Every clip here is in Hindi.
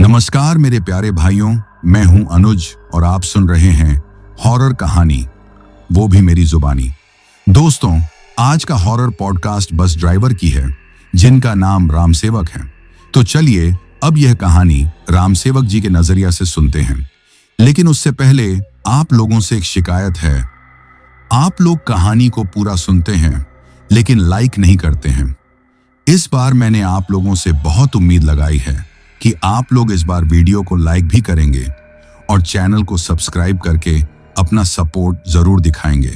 नमस्कार मेरे प्यारे भाइयों, मैं हूं अनुज और आप सुन रहे हैं हॉरर कहानी, वो भी मेरी जुबानी। दोस्तों, आज का हॉरर पॉडकास्ट बस ड्राइवर की है जिनका नाम रामसेवक है। तो चलिए अब यह कहानी रामसेवक जी के नजरिया से सुनते हैं। लेकिन उससे पहले आप लोगों से एक शिकायत है। आप लोग कहानी को पूरा सुनते हैं लेकिन लाइक नहीं करते हैं। इस बार मैंने आप लोगों से बहुत उम्मीद लगाई है कि आप लोग इस बार वीडियो को लाइक भी करेंगे और चैनल को सब्सक्राइब करके अपना सपोर्ट जरूर दिखाएंगे।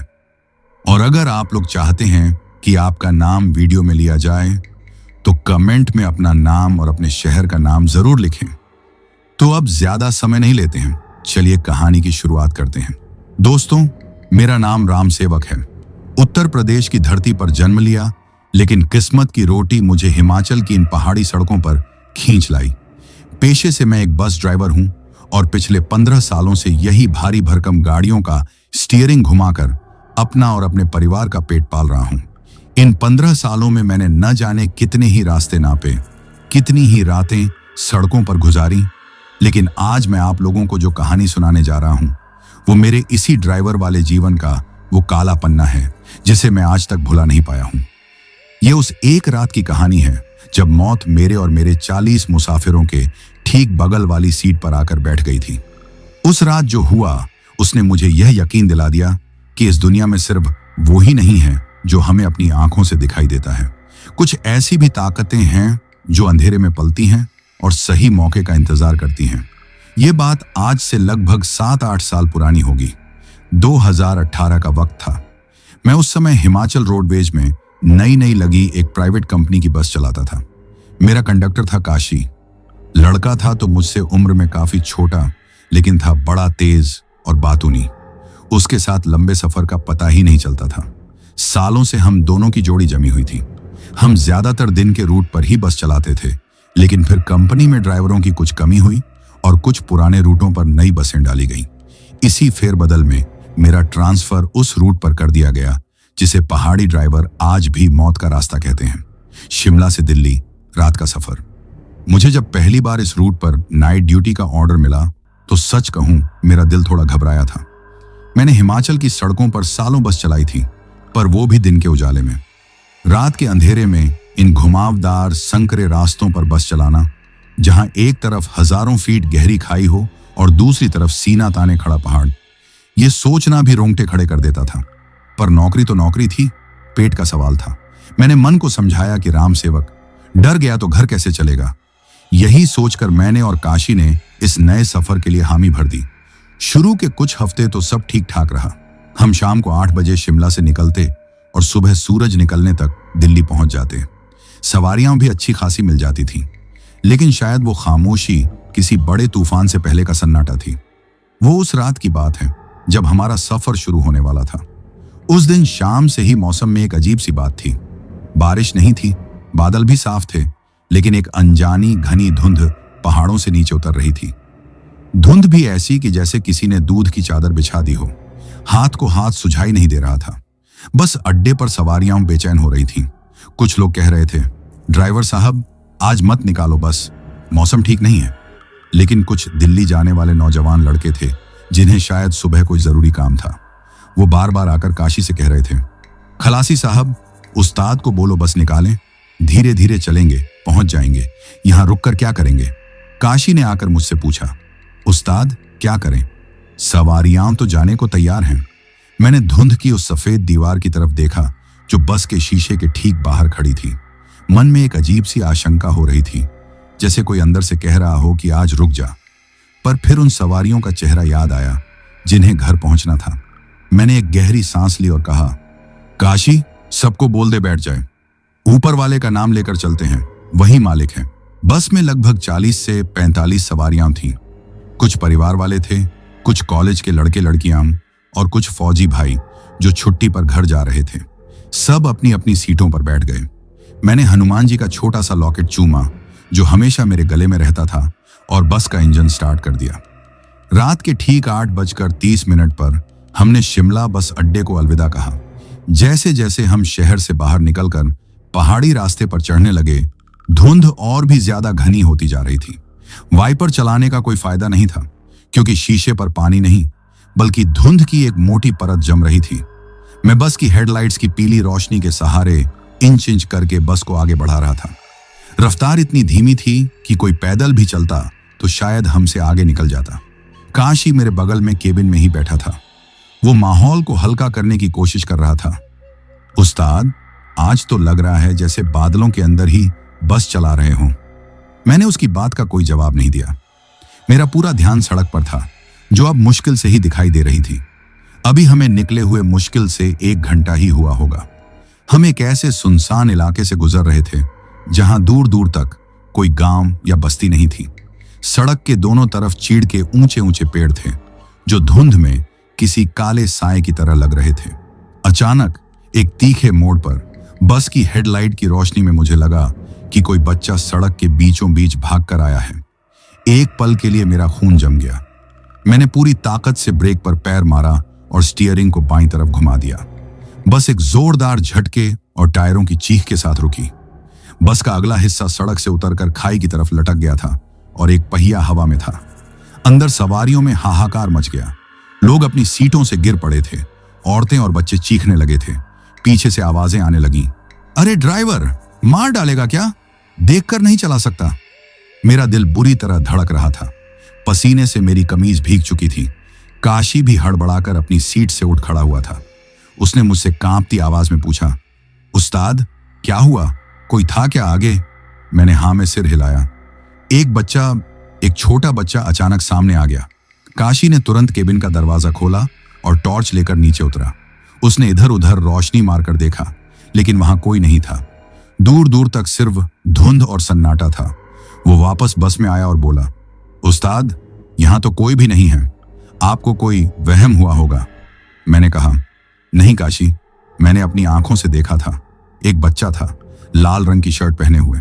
और अगर आप लोग चाहते हैं कि आपका नाम वीडियो में लिया जाए तो कमेंट में अपना नाम और अपने शहर का नाम जरूर लिखें। तो अब ज्यादा समय नहीं लेते हैं, चलिए कहानी की शुरुआत करते हैं। दोस्तों, मेरा नाम रामसेवक है। उत्तर प्रदेश की धरती पर जन्म लिया, लेकिन किस्मत की रोटी मुझे हिमाचल की इन पहाड़ी सड़कों पर खींच लाई। पेशे से मैं एक बस ड्राइवर हूं और पिछले 15 सालों से यही भारी भरकम गाड़ियों का स्टीयरिंग घुमाकर अपना और अपने परिवार का पेट पाल रहा हूं। इन 15 सालों में मैंने न जाने कितने ही रास्ते नापे, कितनी ही रातें सड़कों पर गुजारी, लेकिन आज मैं आप लोगों को जो कहानी सुनाने जा रहा हूं वो मेरे इसी ड्राइवर वाले जीवन का वो काला पन्ना है जिसे मैं आज तक भुला नहीं पाया हूं। ये उस एक रात की कहानी है जब मौत मेरे और मेरे 40 मुसाफिरों के ठीक बगल वाली सीट पर आकर बैठ गई थी। उस रात जो हुआ उसने मुझे यह यकीन दिला दिया कि इस दुनिया में सिर्फ वो ही नहीं है जो हमें अपनी आंखों से दिखाई देता है। कुछ ऐसी भी ताकतें हैं जो अंधेरे में पलती हैं और सही मौके का इंतजार करती हैं। ये बात आज से लगभग 7-8 साल पुरानी होगी। 2018 का वक्त था। मैं उस समय हिमाचल रोडवेज में नई लगी एक प्राइवेट कंपनी की बस चलाता था। मेरा कंडक्टर था काशी। लड़का था तो मुझसे उम्र में काफी छोटा, लेकिन था बड़ा तेज और बातूनी। उसके साथ लंबे सफर का पता ही नहीं चलता था। सालों से हम दोनों की जोड़ी जमी हुई थी। हम ज्यादातर दिन के रूट पर ही बस चलाते थे, लेकिन फिर कंपनी में ड्राइवरों की कुछ कमी हुई और कुछ पुराने रूटों पर नई बसें डाली गईं। इसी फेरबदल में मेरा ट्रांसफर उस रूट पर कर दिया गया जिसे पहाड़ी ड्राइवर आज भी मौत का रास्ता कहते हैं। शिमला से दिल्ली रात का सफर। मुझे जब पहली बार इस रूट पर नाइट ड्यूटी का ऑर्डर मिला तो सच कहूं मेरा दिल थोड़ा घबराया था। मैंने हिमाचल की सड़कों पर सालों बस चलाई थी, पर वो भी दिन के उजाले में। रात के अंधेरे में इन घुमावदार संकरे रास्तों पर बस चलाना, जहां एक तरफ हजारों फीट गहरी खाई हो और दूसरी तरफ सीना ताने खड़ा पहाड़, ये सोचना भी रोंगटे खड़े कर देता था। पर नौकरी तो नौकरी थी, पेट का सवाल था। मैंने मन को समझाया कि रामसेवक, डर गया तो घर कैसे चलेगा। यही सोचकर मैंने और काशी ने इस नए सफर के लिए हामी भर दी। शुरू के कुछ हफ्ते तो सब ठीक ठाक रहा। हम शाम को 8 बजे शिमला से निकलते और सुबह सूरज निकलने तक दिल्ली पहुंच जाते। सवारियां भी अच्छी खासी मिल जाती थी, लेकिन शायद वो खामोशी किसी बड़े तूफान से पहले का सन्नाटा थी। वो उस रात की बात है जब हमारा सफर शुरू होने वाला था। उस दिन शाम से ही मौसम में एक अजीब सी बात थी। बारिश नहीं थी, बादल भी साफ थे, लेकिन एक अनजानी घनी धुंध पहाड़ों से नीचे उतर रही थी। धुंध भी ऐसी कि जैसे किसी ने दूध की चादर बिछा दी हो। हाथ को हाथ सुझाई नहीं दे रहा था। बस अड्डे पर सवारियां बेचैन हो रही थीं। कुछ लोग कह रहे थे, ड्राइवर साहब आज मत निकालो बस, मौसम ठीक नहीं है। लेकिन कुछ दिल्ली जाने वाले नौजवान लड़के थे जिन्हें शायद सुबह कोई जरूरी काम था। वो बार बार आकर काशी से कह रहे थे, खलासी साहब उस्ताद को बोलो बस निकालें, धीरे धीरे चलेंगे, पहुंच जाएंगे, यहां रुककर क्या करेंगे। काशी ने आकर मुझसे पूछा, उस्ताद क्या करें, सवारियां तो जाने को तैयार हैं। मैंने धुंध की उस सफेद दीवार की तरफ देखा जो बस के शीशे के ठीक बाहर खड़ी थी। मन में एक अजीब सी आशंका हो रही थी, जैसे कोई अंदर से कह रहा हो कि आज रुक जा। पर फिर उन सवारियों का चेहरा याद आया जिन्हें घर पहुंचना था। मैंने एक गहरी सांस ली और कहा, काशी सबको बोल दे बैठ जाए, ऊपर वाले का नाम लेकर चलते हैं, वही मालिक है। बस में लगभग 40 से 45 सवारियां थीं। कुछ परिवार वाले थे, कुछ कॉलेज के लड़के लड़कियां और कुछ फौजी भाई जो छुट्टी पर घर जा रहे थे। सब अपनी अपनी सीटों पर बैठ गए। मैंने हनुमान जी का छोटा सा लॉकेट चूमा जो हमेशा मेरे गले में रहता था और बस का इंजन स्टार्ट कर दिया। रात के ठीक 8:30 पर हमने शिमला बस अड्डे को अलविदा कहा। जैसे जैसे हम शहर से बाहर निकलकर पहाड़ी रास्ते पर चढ़ने लगे, धुंध और भी ज्यादा घनी होती जा रही थी। वाइपर चलाने का कोई फायदा नहीं था, क्योंकि शीशे पर पानी नहीं बल्कि धुंध की एक मोटी परत जम रही थी। मैं बस की हेडलाइट्स की पीली रोशनी के सहारे इंच इंच करके बस को आगे बढ़ा रहा था। रफ्तार इतनी धीमी थी कि कोई पैदल भी चलता तो शायद हमसे आगे निकल जाता। काशी मेरे बगल में केबिन में ही बैठा था। वो माहौल को हल्का करने की कोशिश कर रहा था। उस्ताद, आज तो लग रहा है जैसे बादलों के अंदर ही बस चला रहे हों। मैंने उसकी बात का कोई जवाब नहीं दिया। मेरा पूरा ध्यान सड़क पर था, जो अब मुश्किल से ही दिखाई दे रही थी। अभी हमें निकले हुए मुश्किल से 1 घंटा ही हुआ होगा। हम एक ऐसे सुनसान इलाके से गुजर रहे थे जहां दूर दूर तक कोई गांव या बस्ती नहीं थी। सड़क के दोनों तरफ चीड़ के ऊंचे ऊंचे पेड़ थे, जो धुंध में किसी काले साए की तरह लग रहे थे। अचानक एक तीखे मोड़ पर बस की हेडलाइट की रोशनी में मुझे लगा कि कोई बच्चा सड़क के बीचों बीच भाग कर आया है। एक पल के लिए मेरा खून जम गया। मैंने पूरी ताकत से ब्रेक पर पैर मारा और स्टीयरिंग को बाईं तरफ घुमा दिया। बस एक जोरदार झटके और टायरों की चीख के साथ रुकी। बस का अगला हिस्सा सड़क से उतरकर खाई की तरफ लटक गया था और एक पहिया हवा में था। अंदर सवारियों में हाहाकार मच गया। लोग अपनी सीटों से गिर पड़े थे। औरतें और बच्चे चीखने लगे थे। पीछे से आवाजें आने लगीं। अरे ड्राइवर, मार डालेगा क्या? देखकर नहीं चला सकता? मेरा दिल बुरी तरह धड़क रहा था। पसीने से मेरी कमीज भीग चुकी थी। काशी भी हड़बड़ाकर अपनी सीट से उठ खड़ा हुआ था। उसने मुझसे कांपती आवाज में पूछा, उस्ताद, क्या हुआ? कोई था क्या आगे? मैंने हाँ में सिर हिलाया। एक छोटा बच्चा अचानक सामने आ गया। काशी ने तुरंत केबिन का दरवाजा खोला और टॉर्च लेकर नीचे उतरा। उसने इधर उधर रोशनी मारकर देखा, लेकिन वहां कोई नहीं था। दूर दूर तक सिर्फ धुंध और सन्नाटा था। वो वापस बस में आया और बोला, उस्ताद, यहां तो कोई भी नहीं है। आपको कोई वहम हुआ होगा। मैंने कहा, नहीं काशी, मैंने अपनी आंखों से देखा था। एक बच्चा था, लाल रंग की शर्ट पहने हुए।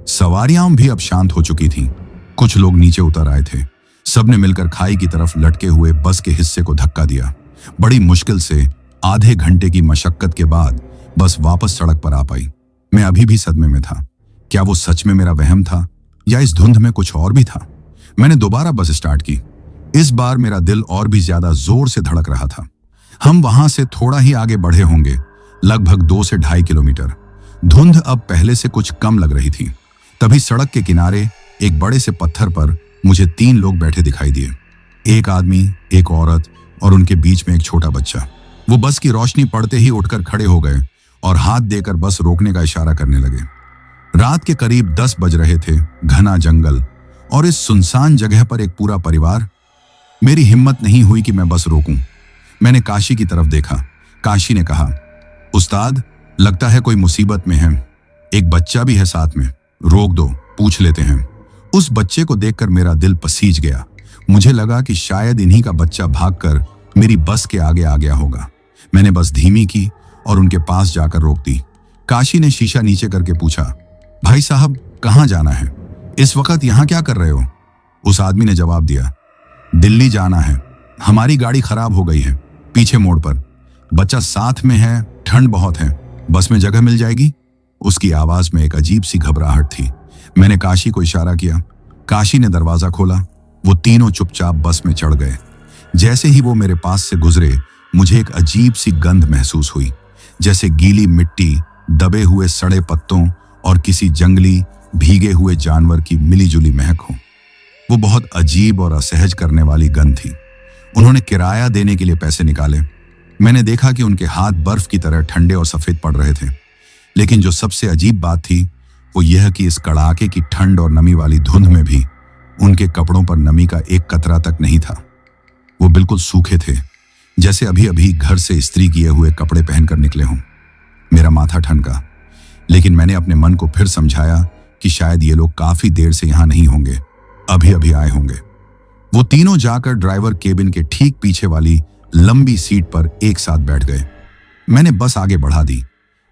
सवारियां भी अब शांत हो चुकी थीं। कुछ लोग नीचे उतर आए थे। सबने मिलकर खाई की तरफ लटके हुए बस के हिस्से को धक्का दिया। बड़ी मुश्किल से आधे घंटे की मशक्कत के बाद बस वापस सड़क पर आ पाई। मैं अभी भी सदमे में था। क्या वो सच में मेरा वहम था या इस धुंध में कुछ और भी था? मैंने दोबारा बस स्टार्ट की। इस बार मेरा दिल और भी ज्यादा जोर से धड़क रहा था। हम वहां से थोड़ा ही आगे बढ़े होंगे, लगभग 2 से 2.5 किलोमीटर। धुंध अब पहले से कुछ कम लग रही थी। तभी सड़क के किनारे एक बड़े से पत्थर पर मुझे 3 लोग बैठे दिखाई दिए। एक आदमी, एक औरत और उनके बीच में एक छोटा बच्चा। वो बस की रोशनी पड़ते ही उठकर खड़े हो गए और हाथ देकर बस रोकने का इशारा करने लगे। रात के करीब 10 बज रहे थे। घना जंगल और इस सुनसान जगह पर एक पूरा परिवार। मेरी हिम्मत नहीं हुई कि मैं बस रोकूं। मैंने काशी की तरफ देखा। काशी ने कहा, उस्ताद, लगता है कोई मुसीबत में है। एक बच्चा भी है साथ में। रोक दो, पूछ लेते हैं। उस बच्चे को देखकर मेरा दिल पसीज गया। मुझे लगा कि शायद इन्हीं का बच्चा भागकर मेरी बस के आगे आ गया होगा। मैंने बस धीमी की और उनके पास जाकर रोक दी। काशी ने शीशा नीचे करके पूछा, भाई साहब, कहाँ जाना है? इस वक्त यहाँ क्या कर रहे हो? उस आदमी ने जवाब दिया, दिल्ली जाना है। हमारी गाड़ी खराब हो गई है, पीछे मोड़ पर। बच्चा साथ में है, ठंड बहुत है। बस में जगह मिल जाएगी? उसकी आवाज में एक अजीब सी घबराहट थी। मैंने काशी को इशारा किया। काशी ने दरवाजा खोला। वो तीनों चुपचाप बस में चढ़ गए। जैसे ही वो मेरे पास से गुजरे, मुझे एक अजीब सी गंध महसूस हुई, जैसे गीली मिट्टी, दबे हुए सड़े पत्तों और किसी जंगली भीगे हुए जानवर की मिलीजुली महक हो। वो बहुत अजीब और असहज करने वाली गंध थी। उन्होंने किराया देने के लिए पैसे निकाले। मैंने देखा कि उनके हाथ बर्फ की तरह ठंडे और सफेद पड़ रहे थे। लेकिन जो सबसे अजीब बात थी वो यह कि इस कड़ाके की ठंड और नमी वाली धुंध में भी उनके कपड़ों पर नमी का एक कतरा तक नहीं था। वो बिल्कुल सूखे थे, जैसे अभी अभी घर से इस्त्री किए हुए कपड़े पहनकर निकले हों। मेरा माथा ठनका, लेकिन मैंने अपने मन को फिर समझाया कि शायद ये लोग काफी देर से यहां नहीं होंगे, अभी अभी आए होंगे। वो तीनों जाकर ड्राइवर केबिन के ठीक पीछे वाली लंबी सीट पर एक साथ बैठ गए। मैंने बस आगे बढ़ा दी,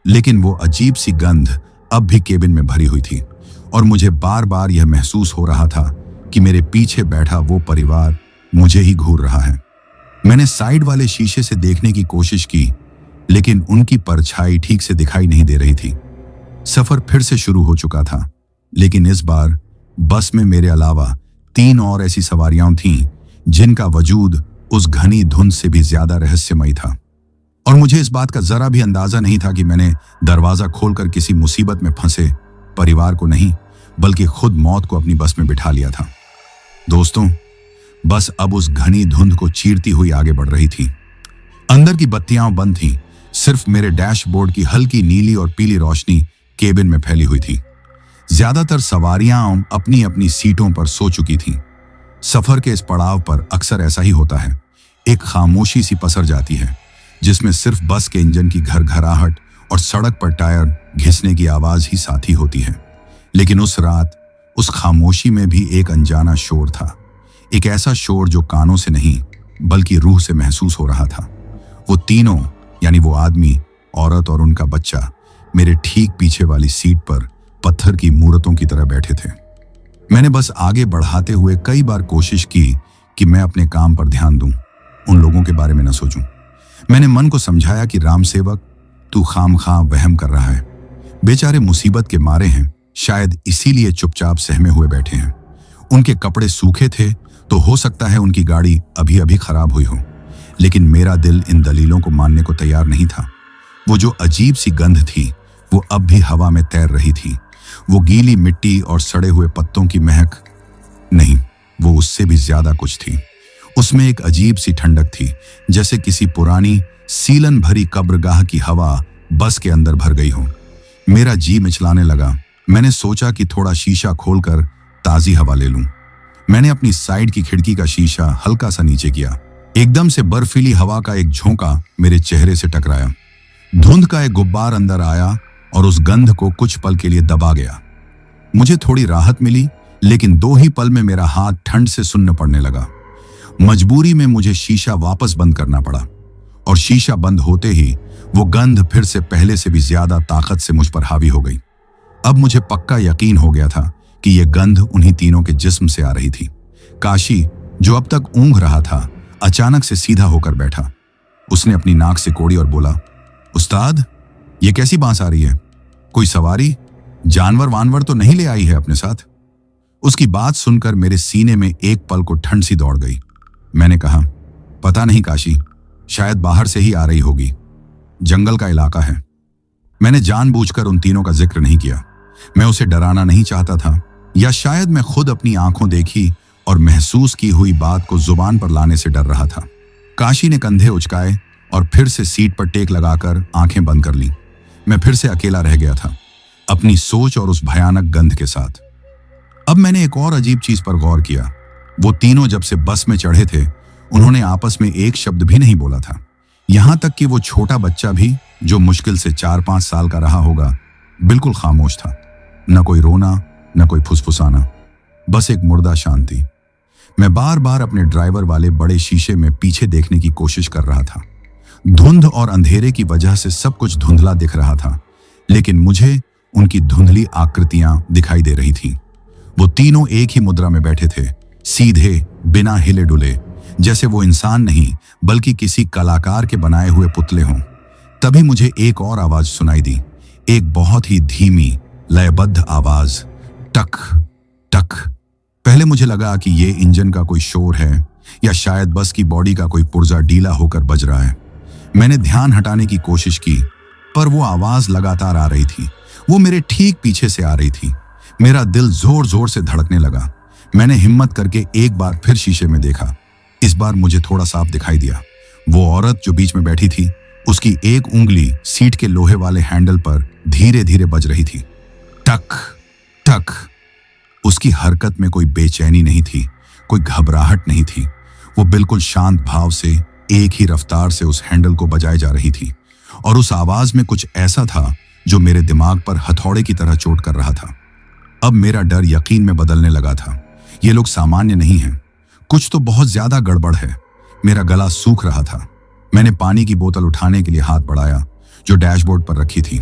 लेकिन वो अजीब सी गंध अब भी केबिन में भरी हुई थी और मुझे बार बार यह महसूस हो रहा था कि मेरे पीछे बैठा वो परिवार मुझे ही घूर रहा है। मैंने साइड वाले शीशे से देखने की कोशिश की, लेकिन उनकी परछाई ठीक से दिखाई नहीं दे रही थी। सफर फिर से शुरू हो चुका था, लेकिन इस बार बस में मेरे अलावा 3 और ऐसी सवारियां थीं जिनका वजूद उस घनी धुंध से भी ज्यादा रहस्यमयी था। और मुझे इस बात का जरा भी अंदाजा नहीं था कि मैंने दरवाजा खोलकर किसी मुसीबत में फंसे परिवार को नहीं, बल्कि खुद मौत को अपनी बस में बिठा लिया था। दोस्तों, बस अब उस घनी धुंध को चीरती हुई आगे बढ़ रही थी। अंदर की बत्तियां बंद थीं, सिर्फ मेरे डैशबोर्ड की हल्की नीली और पीली रोशनी केबिन में फैली हुई थी। ज्यादातर सवारियां अपनी अपनी सीटों पर सो चुकी थीं। सफर के इस पड़ाव पर अक्सर ऐसा ही होता है, एक खामोशी सी पसर जाती है जिसमें सिर्फ बस के इंजन की घरघराहट और सड़क पर टायर घिसने की आवाज ही साथी होती है। लेकिन उस रात उस खामोशी में भी एक अनजाना शोर था, एक ऐसा शोर जो कानों से नहीं बल्कि रूह से महसूस हो रहा था। वो तीनों, यानी वो आदमी, औरत और उनका बच्चा, मेरे ठीक पीछे वाली सीट पर पत्थर की मूर्तों की तरह बैठे थे। मैंने बस आगे बढ़ाते हुए कई बार कोशिश की कि मैं अपने काम पर ध्यान दूं, उन लोगों के बारे में न सोचूं। मैंने मन को समझाया कि राम सेवक, तू खामखा वहम कर रहा है। बेचारे मुसीबत के मारे हैं, शायद इसीलिए चुपचाप सहमे हुए बैठे हैं। उनके कपड़े सूखे थे तो हो सकता है उनकी गाड़ी अभी अभी खराब हुई हो। लेकिन मेरा दिल इन दलीलों को मानने को तैयार नहीं था। वो जो अजीब सी गंध थी वो अब भी हवा में तैर रही थी। वो गीली मिट्टी और सड़े हुए पत्तों की महक नहीं, वो उससे भी ज्यादा कुछ थी। उसमें एक अजीब सी ठंडक थी, जैसे किसी पुरानी सीलन भरी कब्रगाह की हवा बस के अंदर भर गई हो। मेरा जी मिचलाने लगा। मैंने सोचा कि थोड़ा शीशा खोलकर ताजी हवा ले लूं। मैंने अपनी साइड की खिड़की का शीशा हल्का सा नीचे किया। एकदम से बर्फीली हवा का एक झोंका मेरे चेहरे से टकराया। धुंध का एक गुब्बार अंदर आया और उस गंध को कुछ पल के लिए दबा गया। मुझे थोड़ी राहत मिली, लेकिन 2 ही पल में मेरा हाथ ठंड से सुन्न पड़ने लगा। मजबूरी में मुझे शीशा वापस बंद करना पड़ा, और शीशा बंद होते ही वो गंध फिर से पहले से भी ज्यादा ताकत से मुझ पर हावी हो गई। अब मुझे पक्का यकीन हो गया था कि यह गंध उन्हीं तीनों के जिस्म से आ रही थी। काशी, जो अब तक ऊँघ रहा था, अचानक से सीधा होकर बैठा। उसने अपनी नाक से कोड़ी और बोला, उस्ताद, ये कैसी बांस आ रही है? कोई सवारी, जानवर वानवर तो नहीं ले आई है अपने साथ? उसकी बात सुनकर मेरे सीने में एक पल को ठंड सी दौड़ गई। मैंने कहा, पता नहीं काशी, शायद बाहर से ही आ रही होगी। जंगल का इलाका है। मैंने जानबूझकर उन तीनों का जिक्र नहीं किया। मैं उसे डराना नहीं चाहता था, या शायद मैं खुद अपनी आंखों देखी और महसूस की हुई बात को जुबान पर लाने से डर रहा था। काशी ने कंधे उचकाए और फिर से सीट पर टेक लगाकर आंखें बंद कर लीं। मैं फिर से अकेला रह गया था, अपनी सोच और उस भयानक गंध के साथ। अब मैंने एक और अजीब चीज पर गौर किया। वो तीनों जब से बस में चढ़े थे, उन्होंने आपस में एक शब्द भी नहीं बोला था। यहां तक कि वो छोटा बच्चा भी, जो मुश्किल से 4-5 साल का रहा होगा, बिल्कुल खामोश था। न कोई रोना, न कोई फुसफुसाना, बस एक मुर्दा शांति। मैं बार बार अपने ड्राइवर वाले बड़े शीशे में पीछे देखने की कोशिश कर रहा था। धुंध और अंधेरे की वजह से सब कुछ धुंधला दिख रहा था, लेकिन मुझे उनकी धुंधली आकृतियां दिखाई दे रही थीं। वो तीनों एक ही मुद्रा में बैठे थे, सीधे, बिना हिले डुले, जैसे वो इंसान नहीं बल्कि किसी कलाकार के बनाए हुए पुतले हों। तभी मुझे एक और आवाज सुनाई दी, एक बहुत ही धीमी, लयबद्ध आवाज, टक टक। पहले मुझे लगा कि ये इंजन का कोई शोर है, या शायद बस की बॉडी का कोई पुर्जा ढीला होकर बज रहा है। मैंने ध्यान हटाने की कोशिश की, पर वो आवाज लगातार आ रही थी। वो मेरे ठीक पीछे से आ रही थी। मेरा दिल जोर जोर से धड़कने लगा। मैंने हिम्मत करके एक बार फिर शीशे में देखा। इस बार मुझे थोड़ा साफ दिखाई दिया। वो औरत जो बीच में बैठी थी, उसकी एक उंगली सीट के लोहे वाले हैंडल पर धीरे धीरे बज रही थी। टक टक। उसकी हरकत में कोई बेचैनी नहीं थी, कोई घबराहट नहीं थी। वो बिल्कुल शांत भाव से एक ही रफ्तार से उस हैंडल को बजाए जा रही थी, और उस आवाज में कुछ ऐसा था जो मेरे दिमाग पर हथौड़े की तरह चोट कर रहा था। अब मेरा डर यकीन में बदलने लगा था। ये लोग सामान्य नहीं हैं, कुछ तो बहुत ज्यादा गड़बड़ है। मेरा गला सूख रहा था। मैंने पानी की बोतल उठाने के लिए हाथ बढ़ाया, जो डैशबोर्ड पर रखी थी।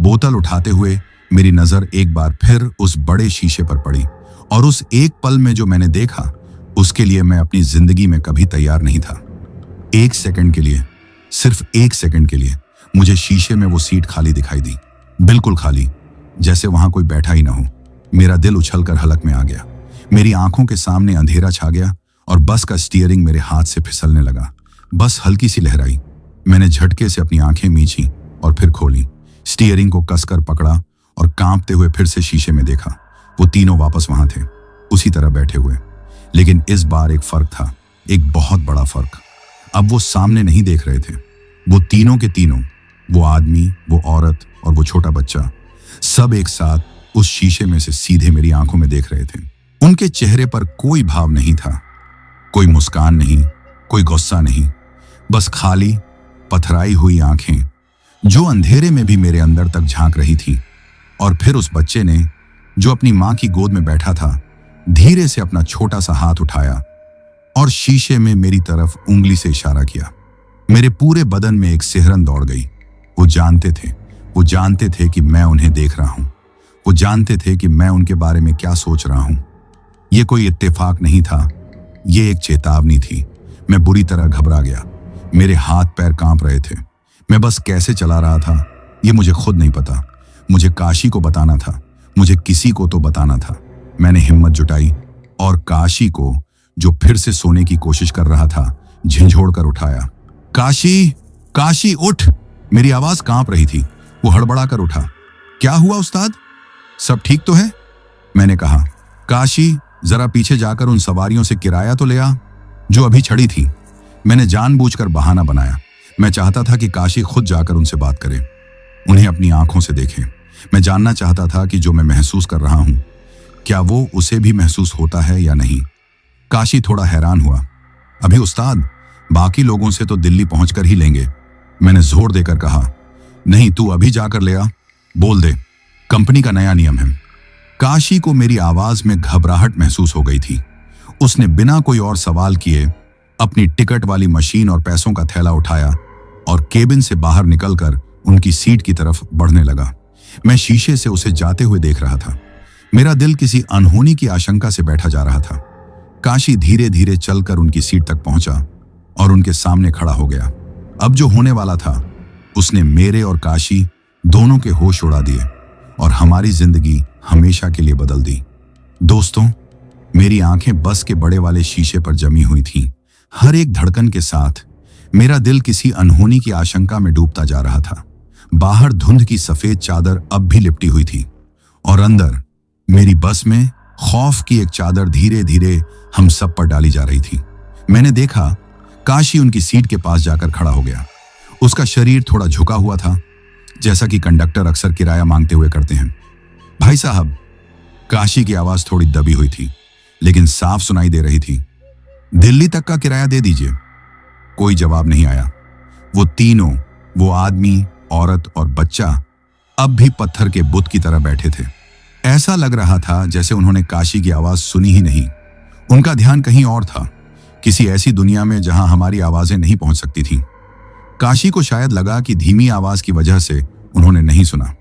बोतल उठाते हुए मेरी नजर एक बार फिर उस बड़े शीशे पर पड़ी, और उस एक पल में जो मैंने देखा, उसके लिए मैं अपनी जिंदगी में कभी तैयार नहीं था। 1 सेकंड के लिए, सिर्फ 1 सेकंड के लिए मुझे शीशे में वो सीट खाली दिखाई दी, बिल्कुल खाली, जैसे वहां कोई बैठा ही ना हो। मेरा दिल उछलकर हलक में आ गया। मेरी आंखों के सामने अंधेरा छा गया और बस का स्टीयरिंग मेरे हाथ से फिसलने लगा। बस हल्की सी लहराई। मैंने झटके से अपनी आंखें मींची और फिर खोली। स्टीयरिंग को कसकर पकड़ा और कांपते हुए फिर से शीशे में देखा। वो तीनों वापस वहां थे, उसी तरह बैठे हुए। लेकिन इस बार एक फर्क था, एक बहुत बड़ा फर्क। अब वो सामने नहीं देख रहे थे। वो तीनों के तीनों, वो आदमी, वो औरत और वो छोटा बच्चा, सब एक साथ उस शीशे में से सीधे मेरी आंखों में देख रहे थे। उनके चेहरे पर कोई भाव नहीं था, कोई मुस्कान नहीं, कोई गुस्सा नहीं, बस खाली पथराई हुई आंखें जो अंधेरे में भी मेरे अंदर तक झांक रही थी। और फिर उस बच्चे ने, जो अपनी मां की गोद में बैठा था, धीरे से अपना छोटा सा हाथ उठाया और शीशे में मेरी तरफ उंगली से इशारा किया। मेरे पूरे बदन में एक सिहरन दौड़ गई। वो जानते थे कि मैं उन्हें देख रहा हूं। वो जानते थे कि मैं उनके बारे में क्या सोच रहा हूं। ये कोई इत्तेफाक नहीं था, ये एक चेतावनी थी। मैं बुरी तरह घबरा गया। मेरे हाथ पैर कांप रहे थे। मैं बस कैसे चला रहा था ये मुझे खुद नहीं पता। मुझे काशी को बताना था, मुझे किसी को तो बताना था। मैंने हिम्मत जुटाई और काशी को, जो फिर से सोने की कोशिश कर रहा था, झिंझोड़ कर उठाया। काशी, काशी उठ! मेरी आवाज कांप रही थी। वो हड़बड़ा कर उठा। क्या हुआ उस्ताद, सब ठीक तो है? मैंने कहा। काशी, जरा पीछे जाकर उन सवारियों से किराया तो ले आ जो अभी चढ़ी थी। मैंने जानबूझकर बहाना बनाया। मैं चाहता था कि काशी खुद जाकर उनसे बात करे, उन्हें अपनी आंखों से देखे। मैं जानना चाहता था कि जो मैं महसूस कर रहा हूं, क्या वो उसे भी महसूस होता है या नहीं। काशी थोड़ा हैरान हुआ। अभी उस्ताद, बाकी लोगों से तो दिल्ली पहुंचकर ही लेंगे। मैंने जोर देकर कहा। नहीं, तू अभी जाकर ले आ, बोल दे, कंपनी का नया नियम है। काशी को मेरी आवाज में घबराहट महसूस हो गई थी। उसने बिना कोई और सवाल किए अपनी टिकट वाली मशीन और पैसों का थैला उठाया और केबिन से बाहर निकलकर उनकी सीट की तरफ बढ़ने लगा। मैं शीशे से उसे जाते हुए देख रहा था। मेरा दिल किसी अनहोनी की आशंका से बैठा जा रहा था। काशी धीरे धीरे चलकर उनकी सीट तक पहुंचा और उनके सामने खड़ा हो गया। अब जो होने वाला था, उसने मेरे और काशी दोनों के होश उड़ा दिए और हमारी जिंदगी हमेशा के लिए बदल दी। दोस्तों, मेरी आंखें बस के बड़े वाले शीशे पर जमी हुई थीं। हर एक धड़कन के साथ मेरा दिल किसी अनहोनी की आशंका में डूबता जा रहा था। बाहर धुंध की सफेद चादर अब भी लिपटी हुई थी और अंदर मेरी बस में खौफ की एक चादर धीरे धीरे हम सब पर डाली जा रही थी। मैंने देखा, काशी उनकी सीट के पास जाकर खड़ा हो गया। उसका शरीर थोड़ा झुका हुआ था, जैसा कि कंडक्टर अक्सर किराया मांगते हुए करते हैं। भाई साहब, काशी की आवाज थोड़ी दबी हुई थी लेकिन साफ सुनाई दे रही थी। दिल्ली तक का किराया दे दीजिए। कोई जवाब नहीं आया। वो तीनों, वो आदमी, औरत और बच्चा, अब भी पत्थर के बुत की तरह बैठे थे। ऐसा लग रहा था जैसे उन्होंने काशी की आवाज सुनी ही नहीं। उनका ध्यान कहीं और था, किसी ऐसी दुनिया में जहां हमारी आवाजें नहीं पहुंच सकती थीं। काशी को शायद लगा कि धीमी आवाज की वजह से उन्होंने नहीं सुना।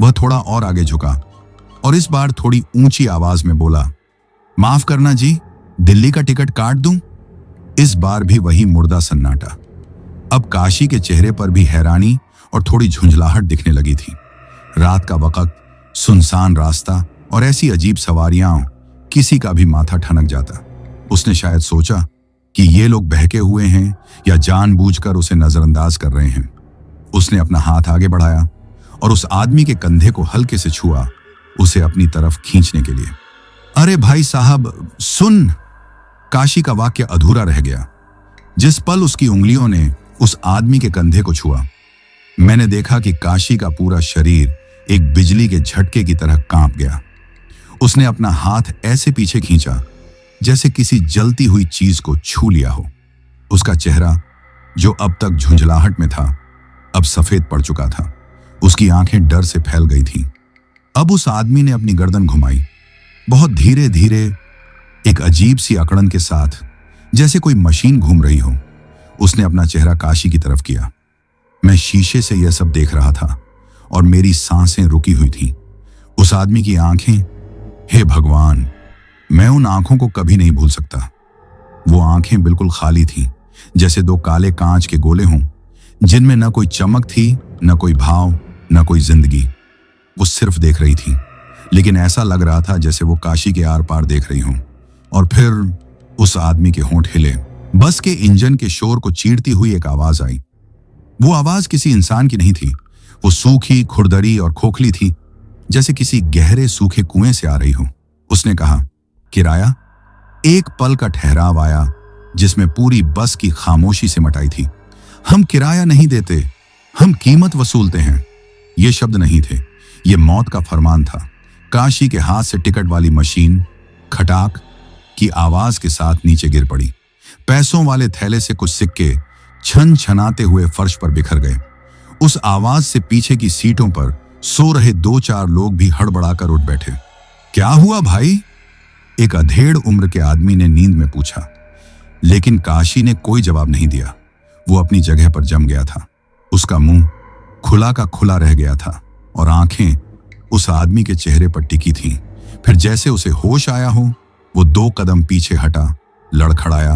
वह थोड़ा और आगे झुका और इस बार थोड़ी ऊंची आवाज में बोला, माफ करना जी, दिल्ली का टिकट काट दूं? इस बार भी वही मुर्दा सन्नाटा। अब काशी के चेहरे पर भी हैरानी और थोड़ी झुंझलाहट दिखने लगी थी। रात का वक्त, सुनसान रास्ता और ऐसी अजीब सवारियां, किसी का भी माथा ठनक जाता। उसने शायद सोचा कि ये लोग बहके हुए हैं या जानबूझकर उसे नजरअंदाज कर रहे हैं। उसने अपना हाथ आगे बढ़ाया और उस आदमी के कंधे को हल्के से छुआ, उसे अपनी तरफ खींचने के लिए। अरे भाई साहब, सुन! काशी का वाक्य अधूरा रह गया। जिस पल उसकी उंगलियों ने उस आदमी के कंधे को छुआ, मैंने देखा कि काशी का पूरा शरीर एक बिजली के झटके की तरह कांप गया। उसने अपना हाथ ऐसे पीछे खींचा जैसे किसी जलती हुई चीज को छू लिया हो। उसका चेहरा, जो अब तक झुंझलाहट में था, अब सफेद पड़ चुका था। उसकी आंखें डर से फैल गई थीं। अब उस आदमी ने अपनी गर्दन घुमाई, बहुत धीरे धीरे, एक अजीब सी अकड़न के साथ, जैसे कोई मशीन घूम रही हो। उसने अपना चेहरा काशी की तरफ किया। मैं शीशे से यह सब देख रहा था और मेरी सांसें रुकी हुई थीं। उस आदमी की आंखें, हे भगवान, मैं उन आंखों को कभी नहीं भूल सकता। वो आंखें बिल्कुल खाली थीं, जैसे दो काले कांच के गोले हों, जिनमें न कोई चमक थी, न कोई भाव, न कोई जिंदगी। वो सिर्फ देख रही थी। लेकिन ऐसा लग रहा था जैसे वो काशी के आर पार देख रही हूं। और फिर उस आदमी के होंठ हिले। बस के इंजन के शोर को चीरती हुई एक आवाज आई। वो आवाज किसी इंसान की नहीं थी। वो सूखी, खुरदरी और खोखली थी, जैसे किसी गहरे सूखे कुएं से आ रही हो। उसने कहा, किराया? एक पल का ठहराव आया जिसमें पूरी बस की खामोशी सिमट थी। हम किराया नहीं देते, हम कीमत वसूलते हैं। ये शब्द नहीं थे, ये मौत का फरमान था। काशी के हाथ से टिकट वाली मशीन खटाक की आवाज के साथ नीचे गिर पड़ी। पैसों वाले थैले से कुछ सिक्के छन छनाते हुए फर्श पर बिखर गए। उस आवाज से पीछे की सीटों पर सो रहे 2-4 लोग भी हड़बड़ाकर उठ बैठे। क्या हुआ भाई? एक अधेड़ उम्र के आदमी ने नींद में पूछा। लेकिन काशी ने कोई जवाब नहीं दिया। वो अपनी जगह पर जम गया था। उसका मुंह खुला का खुला रह गया था और आंखें उस आदमी के चेहरे पर टिकी थीं। फिर जैसे उसे होश आया हो, वो 2 कदम पीछे हटा, लड़खड़ाया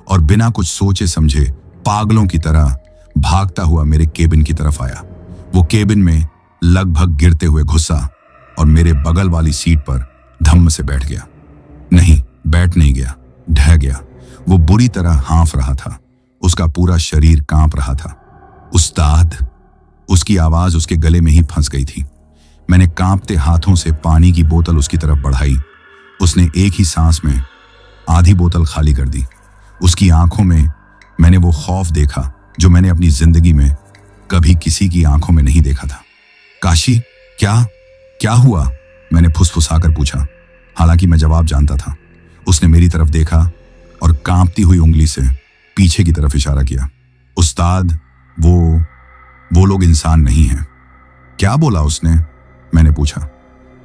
और बिना कुछ सोचे समझे पागलों की तरह भागता हुआ मेरे केबिन की तरफ आया। वो केबिन में लगभग गिरते हुए घुसा और मेरे बगल वाली सीट पर धम्म से बैठ गया। नहीं, बैठ नहीं गया, ढह गया। वो बुरी तरह हाँफ रहा था। उसका पूरा शरीर कांप रहा था। उस्ताद! उसकी आवाज उसके गले में ही फंस गई थी। मैंने कांपते हाथों से पानी की बोतल उसकी तरफ बढ़ाई। उसने एक ही सांस में आधी बोतल खाली कर दी। उसकी आंखों में मैंने वो खौफ देखा जो मैंने अपनी जिंदगी में कभी किसी की आंखों में नहीं देखा था। काशी, क्या हुआ? मैंने फुसफुसाकर पूछा, हालांकि मैं जवाब जानता था। उसने मेरी तरफ देखा और कांपती हुई उंगली से पीछे की तरफ इशारा किया। उस्ताद, वो लोग इंसान नहीं हैं। क्या बोला उसने? मैंने पूछा।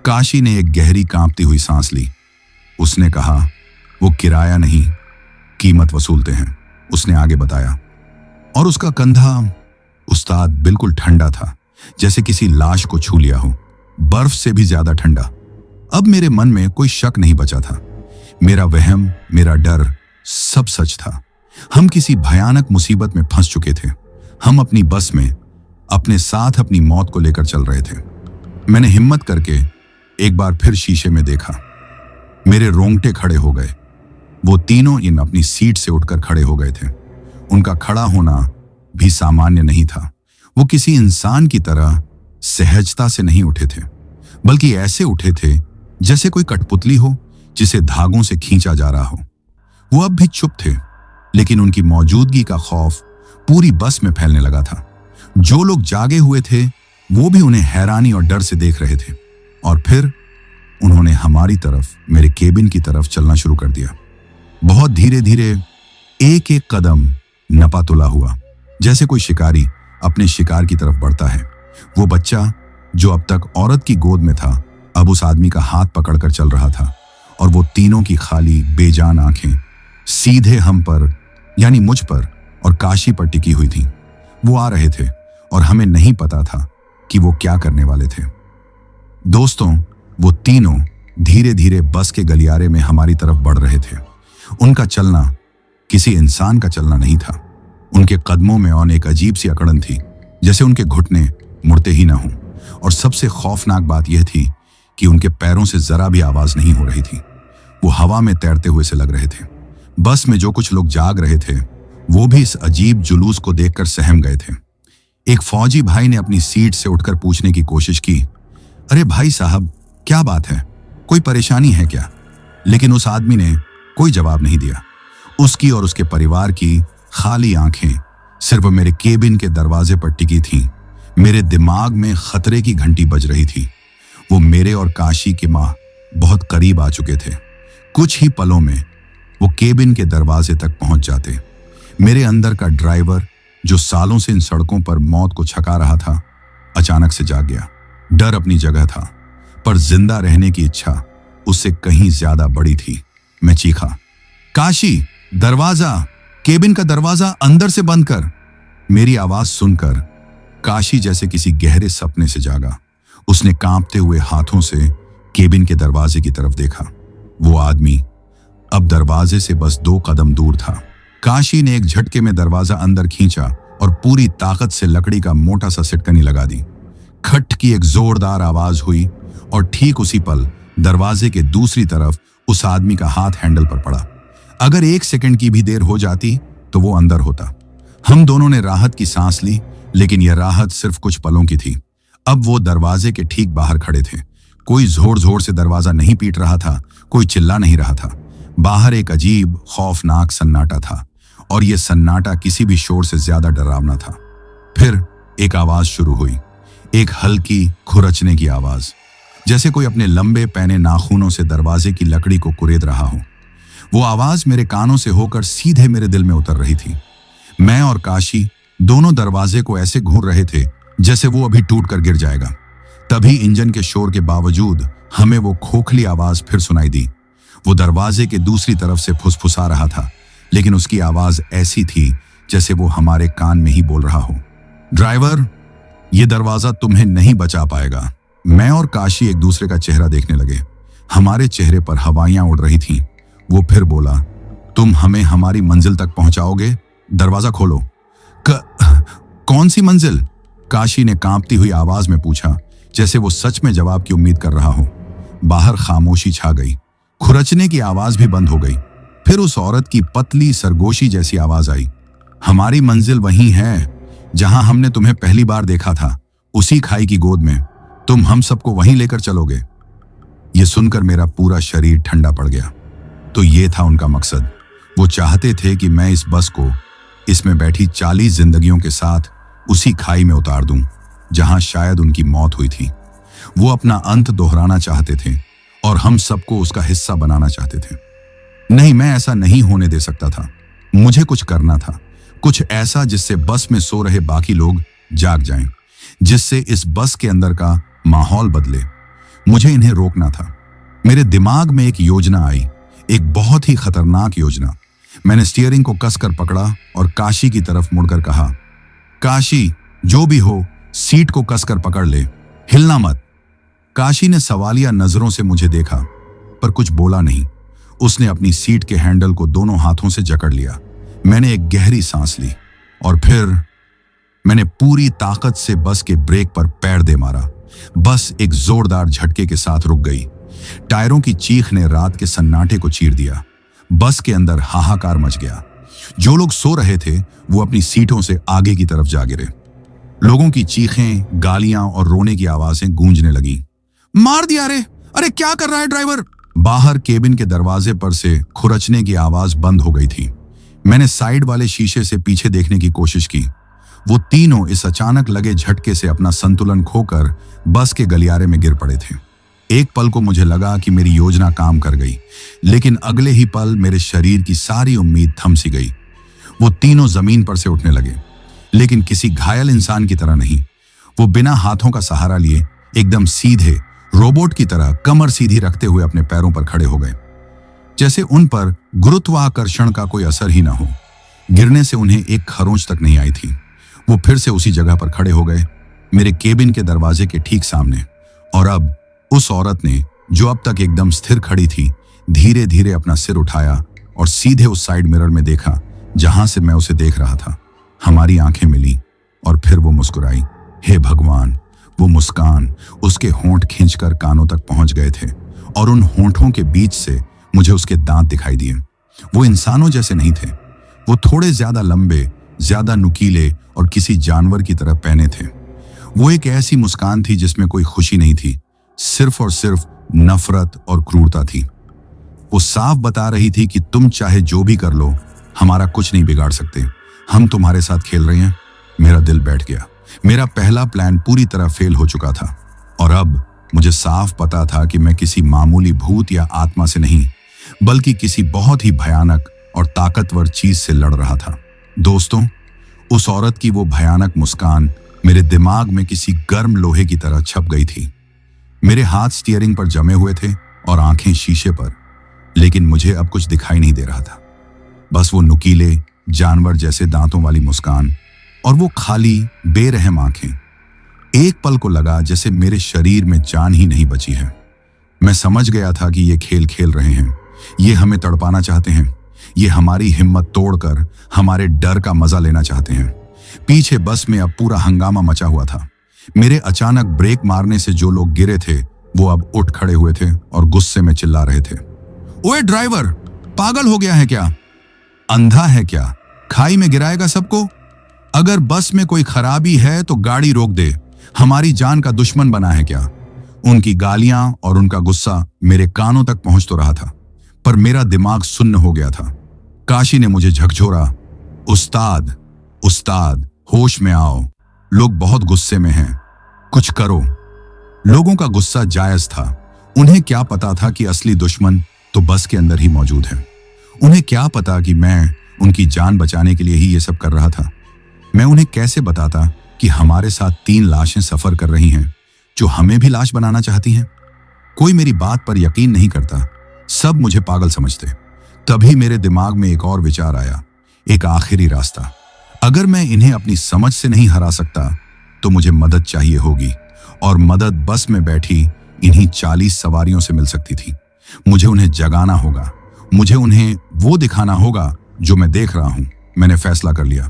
काशी ने एक गहरी कांपती हुई सांस ली। उसने कहा, वो किराया नहीं, कीमत वसूलते हैं। उसने आगे बताया। और उसका कंधा, उस्ताद, बिल्कुल ठंडा था, जैसे किसी लाश को छू लिया हो, बर्फ से भी ज्यादा ठंडा। अब मेरे मन में कोई शक नहीं बचा था। मेरा वहम, मेरा डर, सब सच था। हम किसी भयानक मुसीबत में फंस चुके थे। हम अपनी बस में अपने साथ अपनी मौत को लेकर चल रहे थे। मैंने हिम्मत करके एक बार फिर शीशे में देखा। मेरे रोंगटे खड़े हो गए। वो तीनों इन अपनी सीट से उठकर खड़े हो गए थे। उनका खड़ा होना भी सामान्य नहीं था। वो किसी इंसान की तरह सहजता से नहीं उठे थे, बल्कि ऐसे उठे थे जैसे कोई कठपुतली हो जिसे धागों से खींचा जा रहा हो। वो अब भी चुप थे, लेकिन उनकी मौजूदगी का खौफ पूरी बस में फैलने लगा था। जो लोग जागे हुए थे वो भी उन्हें हैरानी और डर से देख रहे थे। और फिर उन्होंने हमारी तरफ, मेरे केबिन की तरफ चलना शुरू कर दिया। बहुत धीरे धीरे, एक एक कदम नपा तुला हुआ, जैसे कोई शिकारी अपने शिकार की तरफ बढ़ता है। वो बच्चा जो अब तक औरत की गोद में था, अब उस आदमी का हाथ पकड़कर चल रहा था। और वो तीनों की खाली बेजान आंखें सीधे हम पर, यानी मुझ पर और काशी पर टिकी हुई थीं। वो आ रहे थे और हमें नहीं पता था कि वो क्या करने वाले थे। दोस्तों, वो तीनों धीरे धीरे बस के गलियारे में हमारी तरफ बढ़ रहे थे। उनका चलना किसी इंसान का चलना नहीं था। उनके कदमों में और एक अजीब सी अकड़न थी, जैसे उनके घुटने मुड़ते ही ना हों। और सबसे खौफनाक बात यह थी कि उनके पैरों से जरा भी आवाज नहीं हो रही थी। वो हवा में तैरते हुए से लग रहे थे। बस में जो कुछ लोग जाग रहे थे वो भी इस अजीब जुलूस को देखकर सहम गए थे। एक फौजी भाई ने अपनी सीट से उठकर पूछने की कोशिश की, अरे भाई साहब, क्या बात है, कोई परेशानी है क्या? लेकिन उस आदमी ने कोई जवाब नहीं दिया। उसकी और उसके परिवार की खाली आंखें सिर्फ मेरे केबिन के दरवाजे पर टिकी थीं। मेरे दिमाग में खतरे की घंटी बज रही थी। वो मेरे और काशी के मां बहुत करीब आ चुके थे। कुछ ही पलों में वो केबिन के दरवाजे तक पहुंच जाते। मेरे अंदर का ड्राइवर, जो सालों से इन सड़कों पर मौत को छका रहा था, अचानक से जाग गया। डर अपनी जगह था, पर जिंदा रहने की इच्छा उससे कहीं ज्यादा बड़ी थी। मैं चीखा, काशी, दरवाजा, केबिन का दरवाजा अंदर से बंद कर। मेरी आवाज सुनकर काशी जैसे किसी गहरे सपने से जागा। उसने कांपते हुए हाथों से केबिन के दरवाजे की तरफ देखा। वो आदमी अब दरवाजे से बस 2 कदम दूर था। काशी ने एक झटके में दरवाजा अंदर खींचा और पूरी ताकत से लकड़ी का मोटा सा सिटकनी लगा दी। खट की एक जोरदार आवाज हुई और ठीक उसी पल दरवाजे के दूसरी तरफ उस आदमी का हाथ हैंडल पर पड़ा। अगर 1 सेकंड की भी देर हो जाती तो वो अंदर होता। हम दोनों ने राहत की सांस ली, लेकिन यह राहत सिर्फ कुछ पलों की थी। अब वो दरवाजे के ठीक बाहर खड़े थे। कोई जोर जोर से दरवाजा नहीं पीट रहा था, कोई चिल्ला नहीं रहा था। बाहर एक अजीब खौफनाक सन्नाटा था, और यह सन्नाटा किसी भी शोर से ज्यादा डरावना था। फिर एक आवाज शुरू हुई, एक हल्की खुरचने की आवाज, जैसे कोई अपने लंबे पैने नाखूनों से दरवाजे की लकड़ी को कुरेद रहा हो। वो आवाज मेरे कानों से होकर सीधे मेरे दिल में उतर रही थी। मैं और काशी दोनों दरवाजे को ऐसे घूर रहे थे जैसे वो अभी टूट कर गिर जाएगा। तभी इंजन के शोर के बावजूद हमें वो खोखली आवाज फिर सुनाई दी। वो दरवाजे के दूसरी तरफ से फुसफुसा रहा था, लेकिन उसकी आवाज ऐसी थी जैसे वो हमारे कान में ही बोल रहा हो, ड्राइवर, ये दरवाजा तुम्हें नहीं बचा पाएगा। मैं और काशी एक दूसरे का चेहरा देखने लगे। हमारे चेहरे पर हवाइयां उड़ रही थीं। वो फिर बोला, तुम हमें हमारी मंजिल तक पहुंचाओगे? दरवाजा खोलो। कौन सी मंजिल? काशी ने कांपती हुई आवाज में पूछा, जैसे वो सच में जवाब की उम्मीद कर रहा हो। बाहर खामोशी छा गई। खुरचने की आवाज भी बंद हो गई। फिर उस औरत की पतली सरगोशी जैसी आवाज आई, हमारी मंजिल वही है जहां हमने तुम्हें पहली बार देखा था, उसी खाई की गोद में। तुम हम सबको वहीं लेकर चलोगे। यह सुनकर मेरा पूरा शरीर ठंडा पड़ गया। तो ये था उनका मकसद। वो चाहते थे कि मैं इस बस को इसमें बैठी 40 जिंदगियों के साथ उसी खाई में उतार दूं जहां शायद उनकी मौत हुई थी। वो अपना अंत दोहराना चाहते थे और हम सबको उसका हिस्सा बनाना चाहते थे। नहीं, मैं ऐसा नहीं होने दे सकता था। मुझे कुछ करना था, कुछ ऐसा जिससे बस में सो रहे बाकी लोग जाग जाएं, जिससे इस बस के अंदर का माहौल बदले। मुझे इन्हें रोकना था। मेरे दिमाग में एक योजना आई, एक बहुत ही खतरनाक योजना। मैंने स्टीयरिंग को कसकर पकड़ा और काशी की तरफ मुड़कर कहा, काशी, जो भी हो, सीट को कसकर पकड़ ले, हिलना मत। काशी ने सवालिया नजरों से मुझे देखा, पर कुछ बोला नहीं। उसने अपनी सीट के हैंडल को दोनों हाथों से जकड़ लिया। मैंने एक गहरी सांस ली और फिर मैंने पूरी ताकत से बस के ब्रेक पर पैर दे मारा। बस एक जोरदार झटके के साथ रुक गई। टायरों की चीख ने रात के सन्नाटे को चीर दिया। बस के अंदर हाहाकार मच गया। जो लोग सो रहे थे वो अपनी सीटों से आगे की तरफ जा गिरे। लोगों की चीखें, गालियां और रोने की आवाजें गूंजने लगीं। मार दिया रे! अरे क्या कर रहा है ड्राइवर? बाहर केबिन के दरवाजे पर से खुरचने की आवाज बंद हो गई थी। मैंने साइड वाले शीशे से पीछे देखने की कोशिश की। वो तीनों इस अचानक लगे झटके से अपना संतुलन खोकर बस के गलियारे में गिर पड़े थे। एक पल को मुझे लगा कि मेरी योजना काम कर गई, लेकिन अगले ही पल मेरे शरीर की सारी उम्मीद थम सी गई। वो तीनों जमीन पर से उठने लगे, लेकिन किसी घायल इंसान की तरह नहीं। वो बिना हाथों का सहारा लिए एकदम सीधे रोबोट की तरह कमर सीधी रखते हुए अपने पैरों पर खड़े हो गए, जैसे उन पर गुरुत्वाकर्षण का कोई असर ही ना हो। गिरने से उन्हें एक खरोंच तक नहीं आई थी। वो फिर से उसी जगह पर खड़े हो गए, मेरे केबिन के दरवाजे के ठीक सामने। और अब उस औरत ने, जो अब तक एकदम स्थिर खड़ी थी, धीरे धीरे अपना सिर उठाया और सीधे उस साइड मिरर में देखा जहां से मैं उसे देख रहा था। हमारी आंखें मिली और फिर वो मुस्कुराई। हे भगवान! वो मुस्कान उसके होंठ खींचकर कानों तक पहुंच गए थे और उन होंठों के बीच से मुझे उसके दांत दिखाई दिए। वो इंसानों जैसे नहीं थे। वो थोड़े ज्यादा लंबे, ज्यादा नुकीले और किसी जानवर की तरह पहने थे। वो एक ऐसी मुस्कान थी जिसमें कोई खुशी नहीं थी, सिर्फ और सिर्फ नफरत और क्रूरता थी। वो साफ बता रही थी कि तुम चाहे जो भी कर लो, हमारा कुछ नहीं बिगाड़ सकते। हम तुम्हारे साथ खेल रहे हैं। मेरा दिल बैठ गया। मेरा पहला प्लान पूरी तरह फेल हो चुका था और अब मुझे साफ पता था कि मैं किसी मामूली भूत या आत्मा से नहीं, बल्कि किसी बहुत ही भयानक और ताकतवर चीज से लड़ रहा था। दोस्तों, उस औरत की वो भयानक मुस्कान मेरे दिमाग में किसी गर्म लोहे की तरह छप गई थी। मेरे हाथ स्टीयरिंग पर जमे हुए थे और आंखें शीशे पर, लेकिन मुझे अब कुछ दिखाई नहीं दे रहा था। बस वो नुकीले, जानवर जैसे दांतों वाली मुस्कान और वो खाली, बेरहम आंखें। एक पल को लगा जैसे मेरे शरीर में जान ही नहीं बची है। मैं समझ गया था कि ये खेल खेल रहे हैं। ये हमें तड़पाना चाहते हैं। ये हमारी हिम्मत तोड़कर हमारे डर का मजा लेना चाहते हैं। पीछे बस में अब पूरा हंगामा मचा हुआ था। मेरे अचानक ब्रेक मारने से जो लोग गिरे थे वो अब उठ खड़े हुए थे और गुस्से में चिल्ला रहे थे। ओए ड्राइवर, पागल हो गया है क्या? अंधा है क्या? खाई में गिराएगा सबको? अगर बस में कोई खराबी है तो गाड़ी रोक दे, हमारी जान का दुश्मन बना है क्या? उनकी गालियां और उनका गुस्सा मेरे कानों तक पहुंच तो रहा था, पर मेरा दिमाग सुन्न हो गया था। काशी ने मुझे झकझोरा, उस्ताद उस्ताद, होश में आओ, लोग बहुत गुस्से में हैं, कुछ करो। लोगों का गुस्सा जायज था। उन्हें क्या पता था कि असली दुश्मन तो बस के अंदर ही मौजूद है। उन्हें क्या पता कि मैं उनकी जान बचाने के लिए ही ये सब कर रहा था। मैं उन्हें कैसे बताता कि हमारे साथ 3 लाशें सफर कर रही हैं जो हमें भी लाश बनाना चाहती हैं। कोई मेरी बात पर यकीन नहीं करता, सब मुझे पागल समझते। तभी मेरे दिमाग में एक और विचार आया, एक आखिरी रास्ता। अगर मैं इन्हें अपनी समझ से नहीं हरा सकता तो मुझे मदद चाहिए होगी, और मदद बस में बैठी इन्हीं 40 सवारियों से मिल सकती थी। मुझे उन्हें जगाना होगा, मुझे उन्हें वो दिखाना होगा जो मैं देख रहा हूं। मैंने फैसला कर लिया।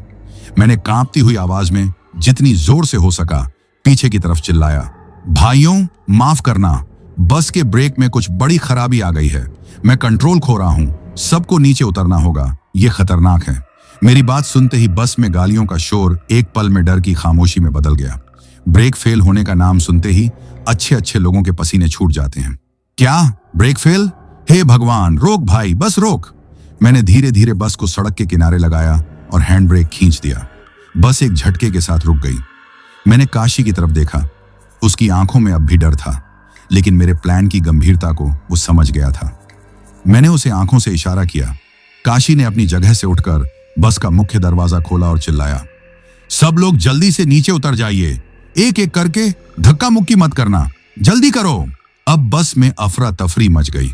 मैंने कांपती हुई आवाज में जितनी जोर से हो सका पीछे की तरफ चिल्लाया, भाइयों माफ करना, बस के ब्रेक में कुछ बड़ी खराबी आ गई है, मैं कंट्रोल खो रहा हूं, सबको नीचे उतरना होगा, ये खतरनाक है। मेरी बात सुनते ही बस में गालियों का शोर एक पल में डर की खामोशी में बदल गया। ब्रेक फेल होने का नाम सुनते ही अच्छे अच्छे लोगों के पसीने छूट जाते हैं। क्या ब्रेक फेल? हे भगवान, रोक भाई, बस रोक। मैंने धीरे धीरे बस को सड़क के किनारे लगाया और हैंड ब्रेक खींच दिया। बस एक झटके के साथ रुक गई। मैंने काशी की तरफ देखा। उसकी आंखों में अब भी डर था, लेकिन मेरे प्लान की गंभीरता को वो समझ गया था। मैंने उसे आंखों से इशारा किया। काशी ने अपनी जगह से उठकर बस का मुख्य दरवाजा खोला और चिल्लाया, सब लोग जल्दी से नीचे उतर जाइए, एक एक करके, धक्का मुक्की मत करना, जल्दी करो। अब बस में अफरा तफरी मच गई।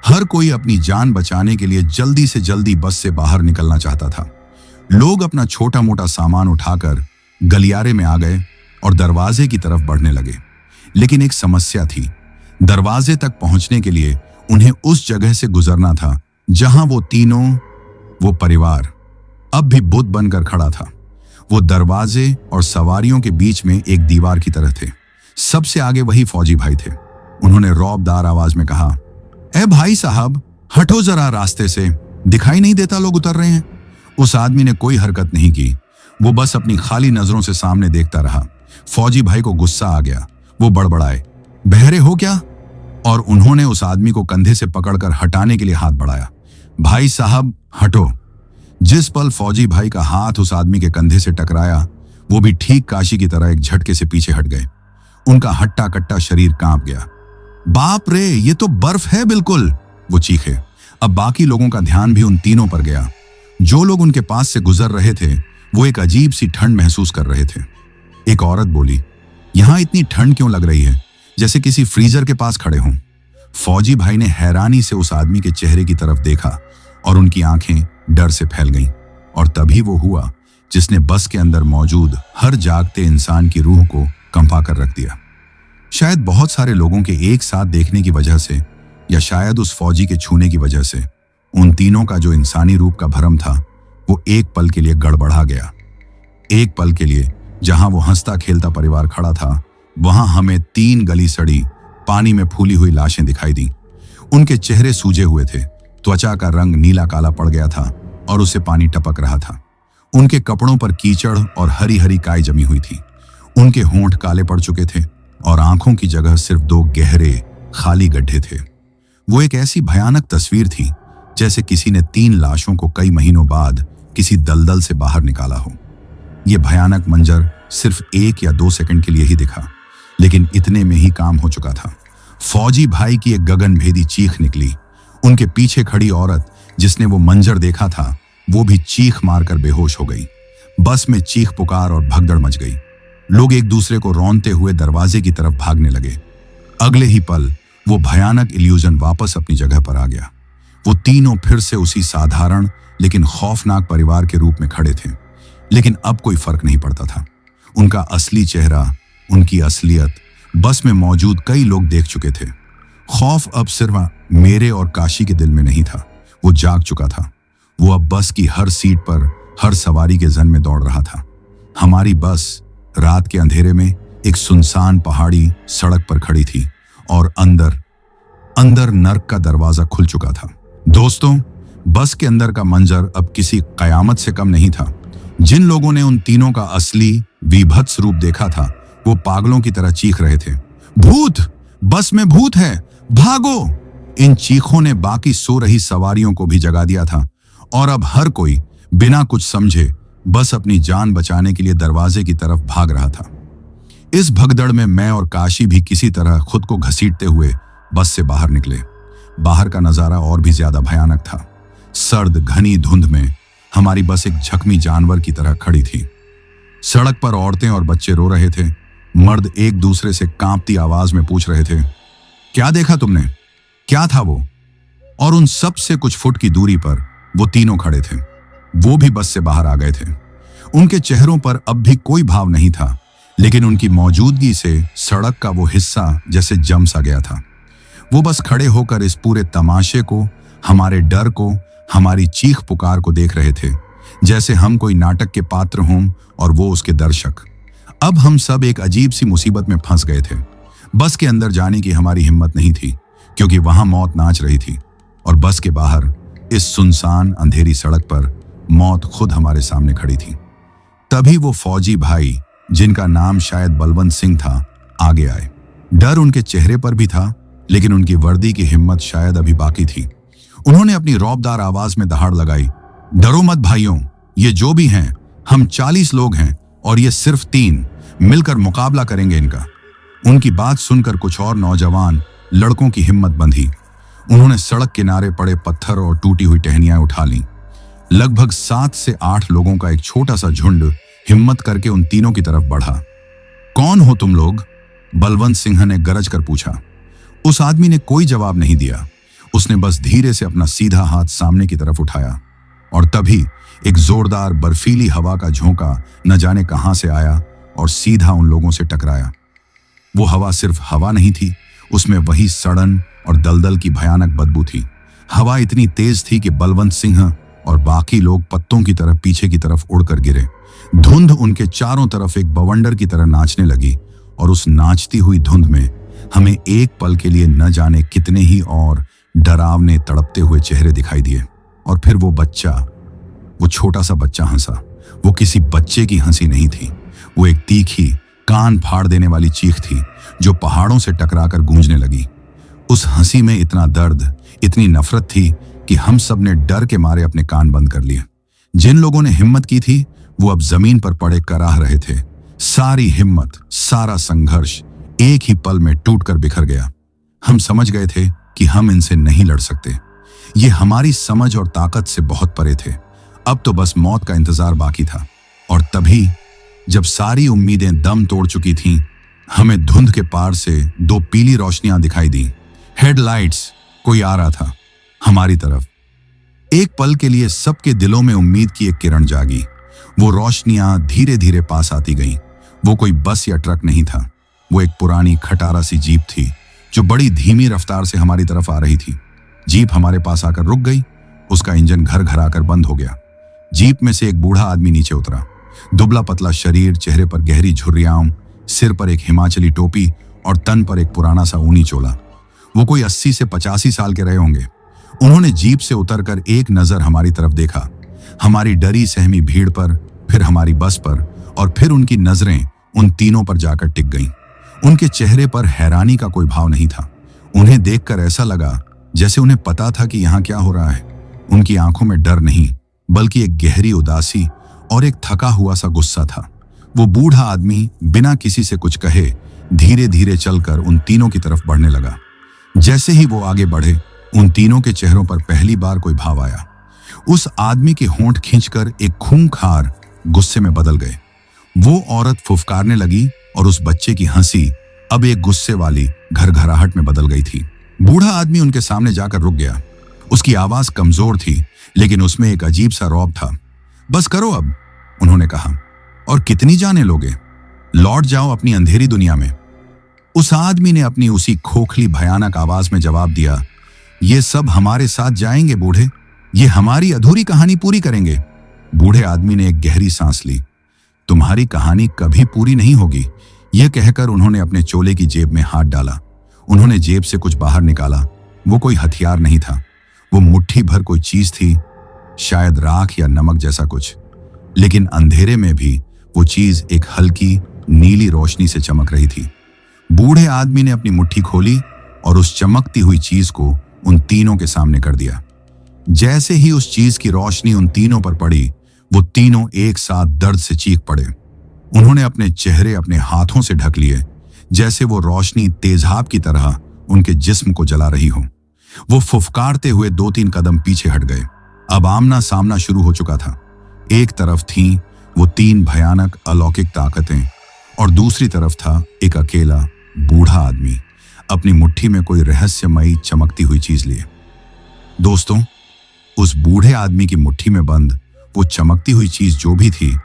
हर कोई अपनी जान बचाने के लिए जल्दी से जल्दी बस से बाहर निकलना चाहता था। लोग अपना छोटा मोटा सामान उठाकर गलियारे में आ गए और दरवाजे की तरफ बढ़ने लगे। लेकिन एक समस्या थी। दरवाजे तक पहुंचने के लिए उन्हें उस जगह से गुजरना था जहां वो तीनों, वो परिवार अब भी बुत बनकर खड़ा था। वो दरवाजे और सवारियों के बीच में एक दीवार की तरह थे। सबसे आगे वही फौजी भाई थे। उन्होंने रौबदार आवाज में कहा, ए भाई साहब, हटो जरा रास्ते से, दिखाई नहीं देता लोग उतर रहे हैं। उस आदमी ने कोई हरकत नहीं की। वो बस अपनी खाली नजरों से सामने देखता रहा। फौजी भाई को गुस्सा आ गया। वो बड़बड़ाए, बहरे हो क्या? और उन्होंने उस आदमी को कंधे से पकड़कर हटाने के लिए हाथ बढ़ाया। भाई साहब हटो। जिस पल फौजी भाई का हाथ उस आदमी के कंधे से टकराया, वो भी ठीक काशी की तरह एक झटके से पीछे हट गए। उनका हट्टा कट्टा शरीर कांप गया। बाप रे, ये तो बर्फ है बिल्कुल, वो चीखे। अब बाकी लोगों का ध्यान भी उन तीनों पर गया। जो लोग उनके पास से गुजर रहे थे वो एक अजीब सी ठंड महसूस कर रहे थे। एक औरत बोली, यहां इतनी ठंड क्यों लग रही है, जैसे किसी फ्रीजर के पास खड़े हों। फौजी भाई ने हैरानी से उस आदमी के चेहरे की तरफ देखा और उनकी आंखें डर से फैल गईं। और तभी वो हुआ जिसने बस के अंदर मौजूद हर जागते इंसान की रूह को कंपा कर रख दिया। शायद बहुत सारे लोगों के एक साथ देखने की वजह से, या शायद उस फौजी के छूने की वजह से, उन तीनों का जो इंसानी रूप का भ्रम था वो एक पल के लिए गड़बड़ा गया। एक पल के लिए जहां वो हंसता खेलता परिवार खड़ा था, वहां हमें 3 गली सड़ी, पानी में फूली हुई लाशें दिखाई दी। उनके चेहरे सूजे हुए थे, त्वचा का रंग नीला काला पड़ गया था और उसे पानी टपक रहा था। उनके कपड़ों पर कीचड़ और हरी हरी काई जमी हुई थी। उनके होंठ काले पड़ चुके थे और आंखों की जगह सिर्फ 2 गहरे खाली गड्ढे थे। वो एक ऐसी भयानक तस्वीर थी जैसे किसी ने 3 लाशों को कई महीनों बाद किसी दलदल से बाहर निकाला हो। यह भयानक मंजर सिर्फ 1 या 2 सेकंड के लिए ही दिखा, लेकिन इतने में ही काम हो चुका था। फौजी भाई की एक गगनभेदी चीख निकली। उनके पीछे खड़ी औरत जिसने वो मंजर देखा था, वो भी चीख मारकर बेहोश हो गई। बस में चीख पुकार और भगदड़ मच गई। लोग एक दूसरे को रौंदते हुए दरवाजे की तरफ भागने लगे। अगले ही पल वो भयानक इल्यूजन वापस अपनी जगह पर आ गया। वो तीनों फिर से उसी साधारण लेकिन खौफनाक परिवार के रूप में खड़े थे। लेकिन अब कोई फर्क नहीं पड़ता था। उनका असली चेहरा, उनकी असलियत बस में मौजूद कई लोग देख चुके थे। खौफ अब सिर्फ मेरे और काशी के दिल में नहीं था, वो जाग चुका था। वो अब बस की हर सीट पर, हर सवारी के जन में दौड़ रहा था। हमारी बस रात के अंधेरे में एक सुनसान पहाड़ी सड़क पर खड़ी थी और अंदर अंदर नर्क का दरवाजा खुल चुका था। दोस्तों, बस के अंदर का मंजर अब किसी कयामत से कम नहीं था। जिन लोगों ने उन तीनों का असली विभत्स रूप देखा था, वो पागलों की तरह चीख रहे थे, भूत! बस में भूत है, भागो! इन चीखों ने बाकी सो रही सवारियों को भी जगा दिया था और अब हर कोई बिना कुछ समझे बस अपनी जान बचाने के लिए दरवाजे की तरफ भाग रहा था। इस भगदड़ में मैं और काशी भी किसी तरह खुद को घसीटते हुए बस से बाहर निकले। बाहर का नजारा और भी ज्यादा भयानक था। सर्द घनी धुंध में हमारी बस एक जख्मी जानवर की तरह खड़ी थी। सड़क पर औरतें और बच्चे रो रहे थे। मर्द एक दूसरे से कांपती आवाज में पूछ रहे थे, क्या देखा तुमने? क्या था वो? और उन सब से कुछ फुट की दूरी पर वो तीनों खड़े थे। वो भी बस से बाहर आ गए थे। उनके चेहरों पर अब भी कोई भाव नहीं था, लेकिन उनकी मौजूदगी से सड़क का वो हिस्सा जैसे जम सा गया था। वो बस खड़े होकर इस पूरे तमाशे को, हमारे डर को, हमारी चीख पुकार को देख रहे थे, जैसे हम कोई नाटक के पात्र हों और वो उसके दर्शक। अब हम सब एक अजीब सी मुसीबत में फंस गए थे। बस के अंदर जाने की हमारी हिम्मत नहीं थी, क्योंकि वहां मौत नाच रही थी और बस के बाहर इस सुनसान अंधेरी सड़क पर मौत खुद हमारे सामने खड़ी थी। तभी वो फौजी भाई, जिनका नाम शायद बलवंत सिंह था, आगे आए। डर उनके चेहरे पर भी था, लेकिन उनकी वर्दी की हिम्मत शायद अभी बाकी थी। उन्होंने अपनी रौबदार आवाज में दहाड़ लगाई, डरो मत भाइयों, ये जो भी हैं, हम 40 लोग हैं और ये सिर्फ 3 मिलकर मुकाबला करेंगे इनका। उनकी बात सुनकर कुछ और नौजवान लड़कों की हिम्मत बंधी। उन्होंने सड़क किनारे पड़े पत्थर और टूटी हुई टहनियां उठा लीं। लगभग 7 से 8 लोगों का एक छोटा सा झुंड हिम्मत करके उन तीनों की तरफ बढ़ा। कौन हो तुम लोग? बलवंत सिंह ने गरज कर पूछा। उस आदमी ने कोई जवाब नहीं दिया। उसने बस धीरे से अपना सीधा हाथ सामने की तरफ उठाया और तभी एक जोरदार बर्फीली हवा का झोंका न जाने कहां से आया और सीधा उन लोगों से टकराया। वो हवा सिर्फ हवा नहीं थी, उसमें वही सड़न और दलदल की भयानक बदबू थी। हवा इतनी तेज थी कि बलवंत सिंह और बाकी लोग पत्तों की तरफ पीछे की तरफ उड़कर गिरे। धुंध उनके चारों तरफ एक बवंडर की तरह नाचने लगी और उस नाचती हुई धुंध में हमें एक पल के लिए न जाने कितने ही और डरावने तड़पते हुए चेहरे दिखाई दिए। और फिर वो बच्चा, वो छोटा सा बच्चा हंसा। वो किसी बच्चे की हंसी नहीं थी, वो एक तीखी, कान फाड़ देने वाली चीख थी जो पहाड़ों से टकराकर गूंजने लगी। उस हंसी में इतना दर्द, इतनी नफरत थी कि हम सब ने डर के मारे अपने कान बंद कर लिए। जिन लोगों ने हिम्मत की थी, वो अब जमीन पर पड़े कराह रहे थे। सारी हिम्मत, सारा संघर्ष एक ही पल में टूटकर बिखर गया। हम समझ गए थे कि हम इनसे नहीं लड़ सकते। ये हमारी समझ और ताकत से बहुत परे थे। अब तो बस मौत का इंतजार बाकी था। और तभी जब सारी उम्मीदें दम तोड़ चुकी थीं, हमें धुंध के पार से 2 पीली रोशनियां दिखाई दी। हेडलाइट्स। कोई आ रहा था हमारी तरफ। एक पल के लिए सबके दिलों में उम्मीद की एक किरण जागी। वो रोशनियां धीरे धीरे पास आती गईं। वो कोई बस या ट्रक नहीं था, वो एक पुरानी खटारा सी जीप थी जो बड़ी धीमी रफ्तार से हमारी तरफ आ रही थी। जीप हमारे पास आकर रुक गई। उसका इंजन घर घर आकर बंद हो गया। जीप में से एक बूढ़ा आदमी नीचे उतरा। दुबला पतला शरीर, चेहरे पर गहरी झुर्रियां, सिर पर एक हिमाचली टोपी और तन पर एक पुराना सा ऊनी चोला। वो कोई 80 से 85 साल के रहे होंगे। उन्होंने जीप से उतरकर एक नजर हमारी तरफ देखा, हमारी डरी सहमी भीड़ पर, फिर हमारी बस पर, और फिर उनकी नजरें उन तीनों पर जाकर टिक गईं। उनके चेहरे पर हैरानी का कोई भाव नहीं था। उन्हें देखकर ऐसा लगा जैसे उन्हें पता था कि यहाँ क्या हो रहा है। उनकी आंखों में डर नहीं, बल्कि एक गहरी उदासी और एक थका हुआ सा गुस्सा था। वो बूढ़ा आदमी बिना किसी से कुछ कहे धीरे धीरे चलकर उन तीनों की तरफ बढ़ने लगा। जैसे ही वो आगे बढ़े, उन तीनों के चेहरों पर पहली बार कोई भाव आया। उस आदमी के होंठ खींचकर एक खूंखार गुस्से में बदल गए। वो औरत फुफकारने लगी और उस बच्चे की हंसी अब एक गुस्से वाली घरघराहट में बदल गई थी। बूढ़ा आदमी उनके सामने जाकर रुक गया। उसकी आवाज कमजोर थी, लेकिन उसमें एक अजीब सा रौब था। बस करो अब, उन्होंने कहा, और कितनी जाने लोगे? लौट जाओ अपनी अंधेरी दुनिया में। उस आदमी ने अपनी उसी खोखली भयानक आवाज में जवाब दिया, ये सब हमारे साथ जाएंगे बूढ़े, ये हमारी अधूरी कहानी पूरी करेंगे। बूढ़े आदमी ने एक गहरी सांस ली। तुम्हारी कहानी कभी पूरी नहीं होगी। यह कहकर उन्होंने अपने चोले की जेब में हाथ डाला। उन्होंने जेब से कुछ बाहर निकाला। वो कोई हथियार नहीं था, वो मुट्ठी भर कोई चीज थी, शायद राख या नमक जैसा कुछ। लेकिन अंधेरे में भी वो चीज एक हल्की नीली रोशनी से चमक रही थी। बूढ़े आदमी ने अपनी मुट्ठी खोली और उस चमकती हुई चीज को उन तीनों के सामने कर दिया। जैसे ही उस चीज की रोशनी उन तीनों पर पड़ी, वो तीनों एक साथ दर्द से चीख पड़े। उन्होंने अपने चेहरे अपने हाथों से ढक लिए, जैसे वो रोशनी तेजाब की तरह उनके जिस्म को जला रही हो। वो फुफकारते हुए 2-3 कदम पीछे हट गए। अब आमना सामना शुरू हो चुका था। एक तरफ थी वो 3 भयानक अलौकिक ताकतें और दूसरी तरफ था एक अकेला बूढ़ा आदमी अपनी मुट्ठी में कोई रहस्यमयी चमकती हुई चीज लिए। दोस्तों, उस बूढ़े आदमी की मुट्ठी में बंद वो चमकती हुई चीज जो भी थी,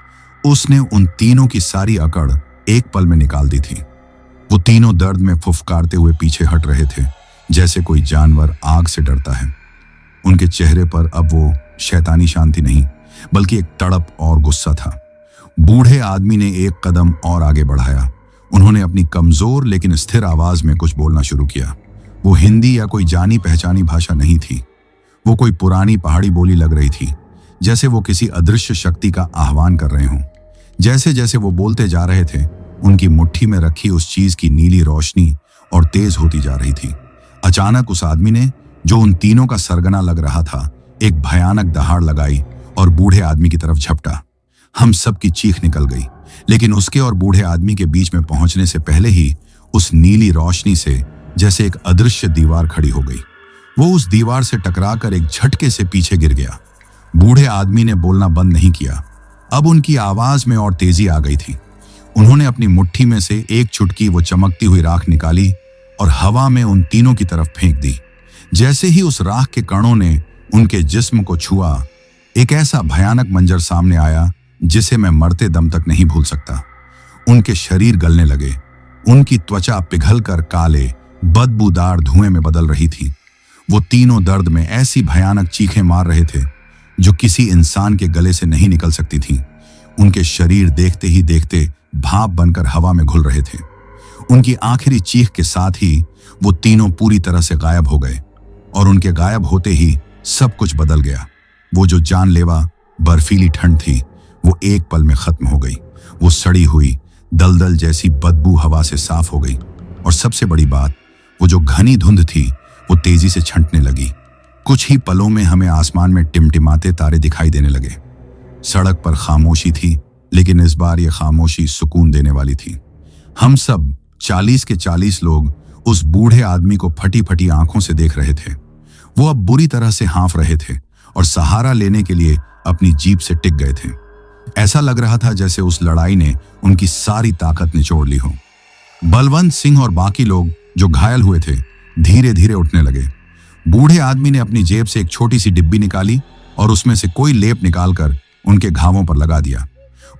उसने उन तीनों की सारी अकड़ एक पल में निकाल दी थी। वो तीनों दर्द में फुफकारते हुए पीछे हट रहे थे, जैसे कोई जानवर आग से डरता है। उनके चेहरे पर अब वो शैतानी शांति नहीं, बल्कि एक तड़प और गुस्सा था। बूढ़े आदमी ने एक कदम और आगे बढ़ाया। उन्होंने अपनी कमजोर लेकिन स्थिर आवाज में कुछ बोलना शुरू किया। वो हिंदी या कोई जानी पहचानी भाषा नहीं थी। वो कोई पुरानी पहाड़ी बोली लग रही थी, जैसे वो किसी अदृश्य शक्ति का आह्वान कर रहे हों। जैसे जैसे वो बोलते जा रहे थे, उनकी मुट्ठी में रखी उस चीज की नीली रोशनी और तेज होती जा रही थी। अचानक उस आदमी ने, जो उन तीनों का सरगना लग रहा था, एक भयानक दहाड़ लगाई और बूढ़े आदमी की तरफ झपटा। हम सब की चीख निकल गई, लेकिन उसके और बूढ़े आदमी के बीच में पहुंचने से पहले ही उस नीली रोशनी से जैसे एक अदृश्य दीवार खड़ी हो गई। वो उस दीवार से टकराकर एक झटके से पीछे गिर गया। बूढ़े आदमी ने बोलना बंद नहीं किया। अब उनकी आवाज में और तेजी आ गई थी। उन्होंने अपनी मुट्ठी में से एक चुटकी वो चमकती हुई राख निकाली और हवा में उन तीनों की तरफ फेंक दी। जैसे ही उस राख के कणों ने उनके जिस्म को छुआ, एक ऐसा भयानक मंजर सामने आया जिसे मैं मरते दम तक नहीं भूल सकता। उनके शरीर गलने लगे, उनकी त्वचा पिघलकर काले बदबूदार धुएं में बदल रही थी। वो तीनों दर्द में ऐसी भयानक चीखें मार रहे थे जो किसी इंसान के गले से नहीं निकल सकती थीं। उनके शरीर देखते ही देखते भाप बनकर हवा में घुल रहे थे। उनकी आखिरी चीख के साथ ही वो तीनों पूरी तरह से गायब हो गए और उनके गायब होते ही सब कुछ बदल गया। वो जो जानलेवा बर्फीली ठंड थी, वो एक पल में खत्म हो गई। वो सड़ी हुई दलदल जैसी बदबू हवा से साफ हो गई और सबसे बड़ी बात, वो जो घनी धुंध थी वो तेजी से छंटने लगी। कुछ ही पलों में हमें आसमान में टिमटिमाते तारे दिखाई देने लगे। सड़क पर खामोशी थी, लेकिन इस बार ये खामोशी सुकून देने वाली थी। हम सब 40 के 40 लोग उस बूढ़े आदमी को फटी फटी आंखों से देख रहे थे। वो अब बुरी तरह से हाँफ रहे थे और सहारा लेने के लिए अपनी जीभ से टिक गए थे। ऐसा लग रहा था जैसे उस लड़ाई ने उनकी सारी ताकत निचोड़ ली हो। बलवंत सिंह और बाकी लोग जो घायल हुए थे धीरे धीरे उठने लगे। बूढ़े आदमी ने अपनी जेब से एक छोटी सी डिब्बी निकाली और उसमें से कोई लेप निकालकर उनके घावों पर लगा दिया।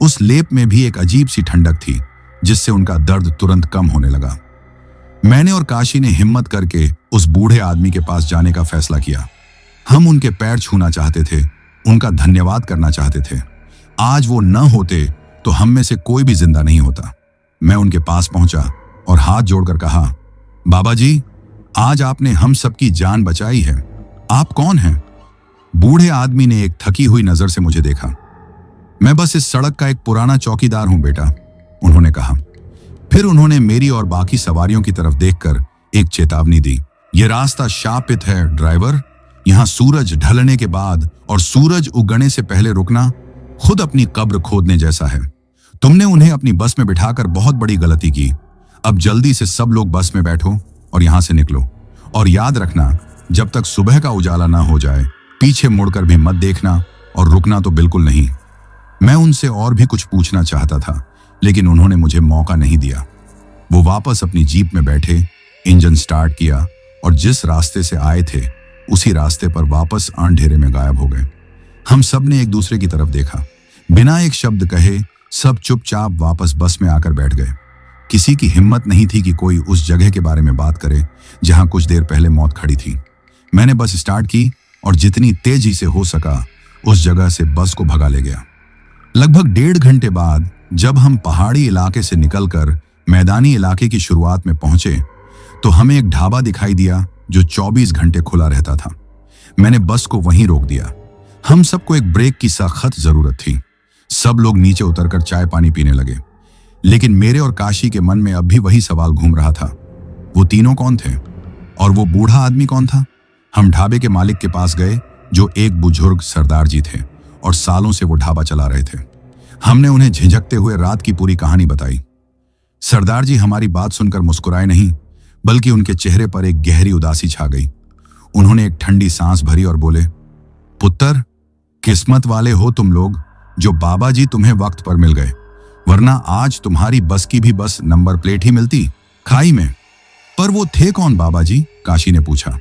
उस लेप में भी एक अजीब सी ठंडक थी, जिससे उनका दर्द तुरंत कम होने लगा। मैंने और काशी ने हिम्मत करके उस बूढ़े आदमी के पास जाने का फैसला किया। हम उनके पैर छूना चाहते थे, उनका धन्यवाद करना चाहते थे। आज वो न होते तो हम में से कोई भी जिंदा नहीं होता। मैं उनके पास पहुंचा और हाथ जोड़कर कहा, बाबा जी, आज आपने हम सबकी जान बचाई है। आप कौन हैं? बूढ़े आदमी ने एक थकी हुई नजर से मुझे देखा। मैं बस इस सड़क का एक पुराना चौकीदार हूं बेटा, उन्होंने कहा। फिर उन्होंने मेरी और बाकी सवारियों की तरफ देखकर एक चेतावनी दी। यह रास्ता शापित है ड्राइवर। यहां सूरज ढलने के बाद और सूरज उगने से पहले रुकना खुद अपनी कब्र खोदने जैसा है। तुमने उन्हें अपनी बस में बिठाकर बहुत बड़ी गलती की। अब जल्दी से सब लोग बस में बैठो और यहां से निकलो। और याद रखना, जब तक सुबह का उजाला ना हो जाए पीछे मुड़कर भी मत देखना और रुकना तो बिल्कुल नहीं। मैं उनसे और भी कुछ पूछना चाहता था, लेकिन उन्होंने मुझे मौका नहीं दिया। वो वापस अपनी जीप में बैठे, इंजन स्टार्ट किया और जिस रास्ते से आए थे उसी रास्ते पर वापस अंधेरे में गायब हो गए। हम सब ने एक दूसरे की तरफ देखा। बिना एक शब्द कहे सब चुपचाप वापस बस में आकर बैठ गए। किसी की हिम्मत नहीं थी कि कोई उस जगह के बारे में बात करे जहां कुछ देर पहले मौत खड़ी थी। मैंने बस स्टार्ट की और जितनी तेजी से हो सका उस जगह से बस को भगा ले गया। लगभग 1.5 घंटे बाद जब हम पहाड़ी इलाके से निकलकर मैदानी इलाके की शुरुआत में पहुंचे तो हमें एक ढाबा दिखाई दिया जो 24 घंटे खुला रहता था। मैंने बस को वहीं रोक दिया। हम सबको एक ब्रेक की सख्त जरूरत थी। सब लोग नीचे उतरकर चाय पानी पीने लगे, लेकिन मेरे और काशी के मन में अब भी वही सवाल घूम रहा था, वो तीनों कौन थे और वो बूढ़ा आदमी कौन था। हम ढाबे के मालिक के पास गए जो एक बुजुर्ग सरदार जी थे और सालों से वो ढाबा चला रहे थे। हमने उन्हें झिझकते हुए रात की पूरी कहानी बताई। सरदार जी हमारी बात सुनकर मुस्कुराए नहीं, बल्कि उनके चेहरे पर एक गहरी उदासी छा गई। उन्होंने एक ठंडी सांस भरी और बोले, पुत्र, किस्मत वाले हो तुम लोग जो बाबा जी तुम्हें वक्त पर मिल गए, वरना आज तुम्हारी बस की भी बस नंबर प्लेट ही मिलती खाई में। पर वो थे कौन बाबा जी? काशी ने पूछा।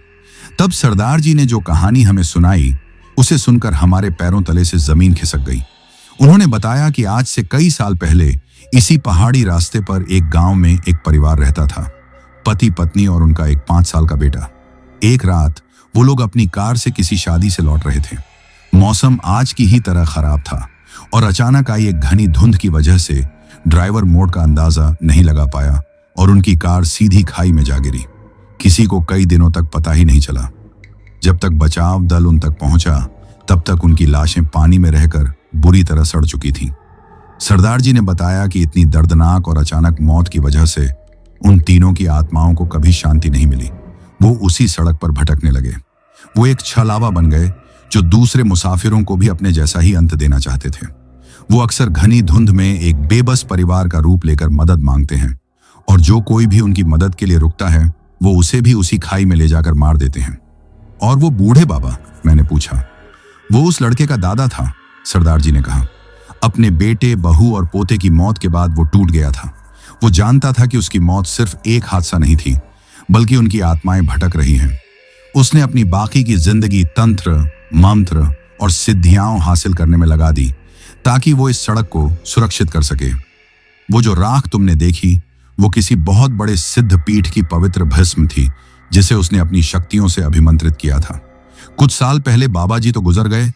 तब सरदार जी ने जो कहानी हमें सुनाई, उसे सुनकर हमारे पैरों तले से जमीन खिसक गई। उन्होंने बताया कि आज से कई साल पहले इसी पहाड़ी रास्ते पर एक गांव में एक परिवार रहता था, पति पत्नी और उनका एक 5 साल का बेटा। एक रात वो लोग अपनी कार से किसी शादी से लौट रहे थे। मौसम आज की ही तरह खराब था और अचानक आई एक घनी धुंध की वजह से ड्राइवर मोड़ का अंदाजा नहीं लगा पाया और उनकी कार सीधी खाई में जा गिरी। किसी को कई दिनों तक पता ही नहीं चला। जब तक बचाव दल उन तक पहुंचा, तब तक उनकी लाशें पानी में रहकर बुरी तरह सड़ चुकी थीं। सरदार जी ने बताया कि इतनी दर्दनाक और अचानक मौत की वजह से उन तीनों की आत्माओं को कभी शांति नहीं मिली। वो उसी सड़क पर भटकने लगे। वो एक छलावा बन गए जो दूसरे मुसाफिरों को भी अपने जैसा ही अंत देना चाहते थे। वो अक्सर घनी धुंध में एक बेबस परिवार का रूप लेकर मदद मांगते हैं और जो कोई भी उनकी मदद के लिए रुकता है वो उसे भी उसी खाई में ले जाकर मार देते हैं। और वो बूढ़े बाबा? मैंने पूछा। वो उस लड़के का दादा था, सरदार जी ने कहा। अपने बेटे, बहू और पोते की मौत के बाद वो टूट गया था। वो जानता था कि उसकी मौत सिर्फ एक हादसा नहीं थी, बल्कि उनकी आत्माएं भटक रही हैं। उसने अपनी बाकी की जिंदगी तंत्र, मंत्र और सिद्धियां हासिल करने में लगा दी ताकि वो इस सड़क को सुरक्षित कर सके। वो जो राख तुमने देखी, वो किसी बहुत बड़े सिद्ध पीठ की पवित्र भस्म थी जिसे उसने अपनी शक्तियों से अभिमंत्रित किया था। कुछ साल पहले बाबा जी तो गुजर गए,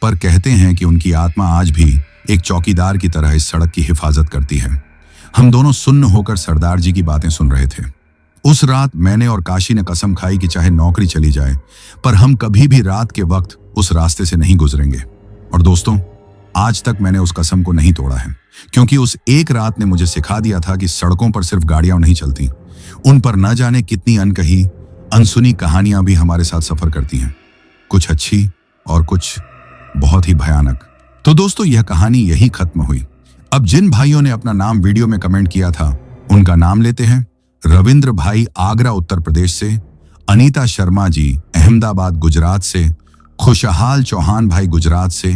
पर कहते हैं कि उनकी आत्मा आज भी एक चौकीदार की तरह इस सड़क की हिफाजत करती है। हम दोनों सुन्न होकर सरदार जी की बातें सुन रहे थे। उस रात मैंने और काशी ने कसम खाई कि चाहे नौकरी चली जाए, पर हम कभी भी रात के वक्त उस रास्ते से नहीं गुजरेंगे। और दोस्तों, आज तक मैंने उस कसम को नहीं तोड़ा है, क्योंकि उस एक रात ने मुझे सिखा दिया था कि सड़कों पर सिर्फ गाड़ियां नहीं चलती, उन पर न जाने कितनी अनकही, अनसुनी कहानियां भी हमारे साथ सफर करती हैं, कुछ अच्छी और कुछ बहुत ही भयानक। तो दोस्तों, यह कहानी यही खत्म हुई। अब जिन भाइयों ने अपना नाम वीडियो में कमेंट किया था, उनका नाम लेते हैं। रविंद्र भाई आगरा उत्तर प्रदेश से, अनीता शर्मा जी अहमदाबाद गुजरात से, खुशहाल चौहान भाई गुजरात से,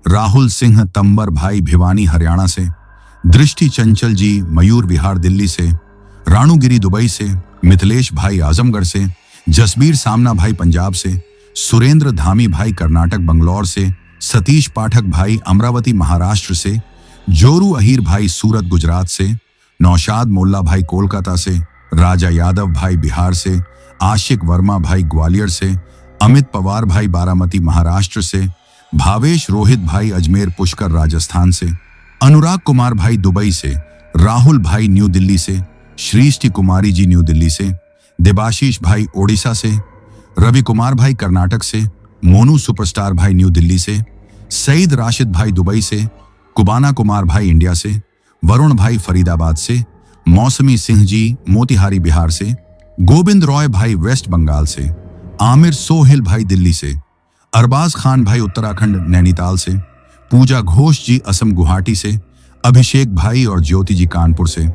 राहुल सिंह तंबर भाई भिवानी हरियाणा से, दृष्टि चंचल जी मयूर विहार दिल्ली से, राणुगिरी दुबई से, मिथिलेश भाई आजमगढ़ से, जसबीर सामना भाई पंजाब से, सुरेंद्र धामी भाई कर्नाटक बंगलौर से, सतीश पाठक भाई अमरावती महाराष्ट्र से, जोरू अहीर भाई सूरत गुजरात से, नौशाद मोल्ला भाई कोलकाता से, राजा यादव भाई बिहार से, आशिक वर्मा भाई ग्वालियर से, अमित पवार भाई बारामती महाराष्ट्र से, भावेश रोहित भाई अजमेर पुष्कर राजस्थान से, अनुराग कुमार भाई दुबई से, राहुल भाई न्यू दिल्ली से, श्रीष्टि कुमारी जी न्यू दिल्ली से, देबाशीष भाई ओडिशा से, रवि कुमार भाई कर्नाटक से, मोनू सुपरस्टार भाई न्यू दिल्ली से, सईद राशिद भाई दुबई से, कुबाना कुमार भाई इंडिया से, वरुण भाई फरीदाबाद से, मौसमी सिंह जी मोतिहारी बिहार से, गोविंद रॉय भाई वेस्ट बंगाल से, आमिर सोहेल भाई दिल्ली से, अरबाज खान भाई उत्तराखंड नैनीताल से, पूजा घोष जी असम गुवाहाटी से, अभिषेक भाई और ज्योति जी कानपुर से,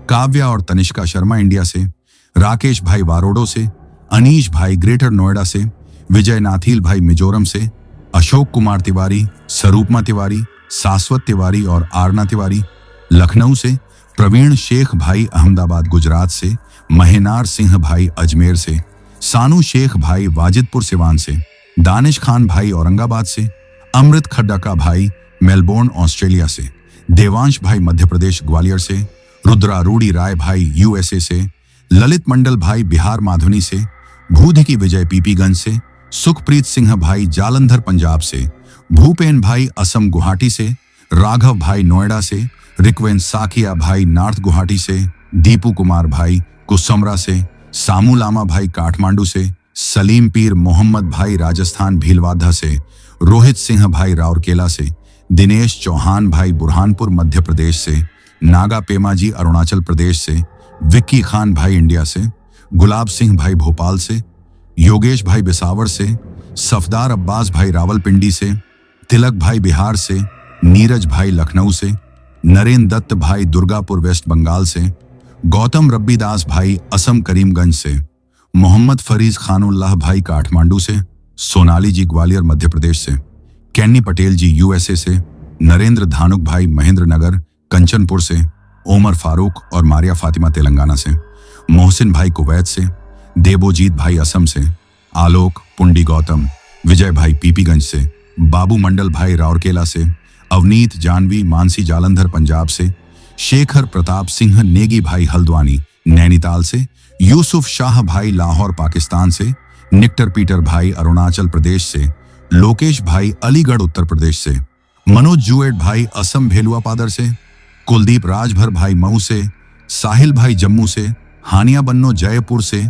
काव्या और तनिष्का शर्मा इंडिया से, राकेश भाई वारोडो से, अनीश भाई ग्रेटर नोएडा से, विजय नाथील भाई मिजोरम से, अशोक कुमार तिवारी, स्वरूपमा तिवारी, शाश्वत तिवारी और आरना तिवारी लखनऊ से, प्रवीण शेख भाई अहमदाबाद गुजरात से, महेनार सिंह भाई अजमेर से, सानू शेख भाई वाजिदपुर सिवान से, दानिश खान भाई औरंगाबाद से, अमृत खड्डका भाई मेलबोर्न ऑस्ट्रेलिया से, देवांश भाई मध्य प्रदेश ग्वालियर से, रुद्रारूढ़ी राय भाई यूएसए से, ललित मंडल भाई बिहार माधुनी से, भूध की विजय पीपीगंज से, सुखप्रीत सिंह भाई जालंधर पंजाब से, भूपेन भाई असम गुवाहाटी से, राघव भाई नोएडा से, रिक्वेन साकिया भाई नॉर्थ गुवाहाटी से, दीपू कुमार भाई कुसमरा से, सामू लामा भाई काठमांडू से, सलीम पीर मोहम्मद भाई राजस्थान भीलवाड़ा से, रोहित सिंह भाई राउरकेला से, दिनेश चौहान भाई बुरहानपुर मध्य प्रदेश से, नागा पेमा जी अरुणाचल प्रदेश से, विक्की खान भाई इंडिया से, गुलाब सिंह भाई भोपाल से, योगेश भाई बिसावर से, सफदार अब्बास भाई रावलपिंडी से, तिलक भाई बिहार से, नीरज भाई लखनऊ से, नरेंद्र दत्त भाई दुर्गापुर वेस्ट बंगाल से, गौतम रब्बीदास भाई असम करीमगंज से, मोहम्मद फरीज खानुल्लाह भाई काठमांडू से, सोनाली जी ग्वालियर मध्य प्रदेश से, कैनी पटेल जी यूएसए से, नरेंद्र धानुक भाई महेंद्र नगर कंचनपुर से, ओमर फारूक और मारिया फातिमा तेलंगाना से, मोहसिन भाई कुवैत से, देवोजीत भाई असम से, आलोक पुंडी गौतम विजय भाई पीपीगंज से, बाबू मंडल भाई राउरकेला से, अवनीत जानवी मानसी जालंधर पंजाब से, शेखर प्रताप सिंह नेगी भाई हल्द्वानी नैनीताल से, यूसुफ शाह भाई लाहौर पाकिस्तान से, निक्टर पीटर भाई अरुणाचल प्रदेश से, लोकेश भाई अलीगढ़ उत्तर प्रदेश से, मनोज जुएट भाई असम भेलुआ पादर से, कुलदीप राजभर भाई मऊ से, साहिल भाई जम्मू से, हानिया बन्नो जयपुर से,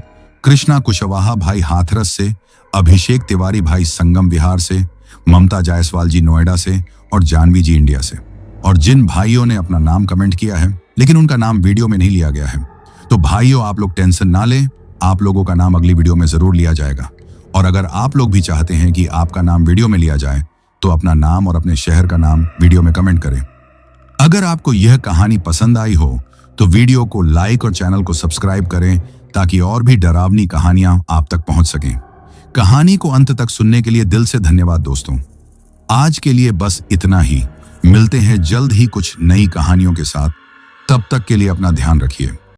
कृष्णा कुशवाहा भाई हाथरस से, अभिषेक तिवारी भाई संगम विहार से, ममता जायसवाल जी नोएडा से और जानवी जी इंडिया से। और जिन भाइयों ने अपना नाम कमेंट किया है लेकिन उनका नाम वीडियो में नहीं लिया गया है, तो भाइयों आप लोग टेंशन ना लें, आप लोगों का नाम अगली वीडियो में जरूर लिया जाएगा। और अगर आप लोग भी चाहते हैं कि आपका नाम वीडियो में लिया जाए तो अपना नाम और अपने शहर का नाम वीडियो में कमेंट करें। अगर आपको यह कहानी पसंद आई हो तो वीडियो को लाइक और चैनल को सब्सक्राइब करें ताकि और भी डरावनी कहानियां आप तक पहुंच सकें। कहानी को अंत तक सुनने के लिए दिल से धन्यवाद दोस्तों। आज के लिए बस इतना ही। मिलते हैं जल्द ही कुछ नई कहानियों के साथ। तब तक के लिए अपना ध्यान रखिए।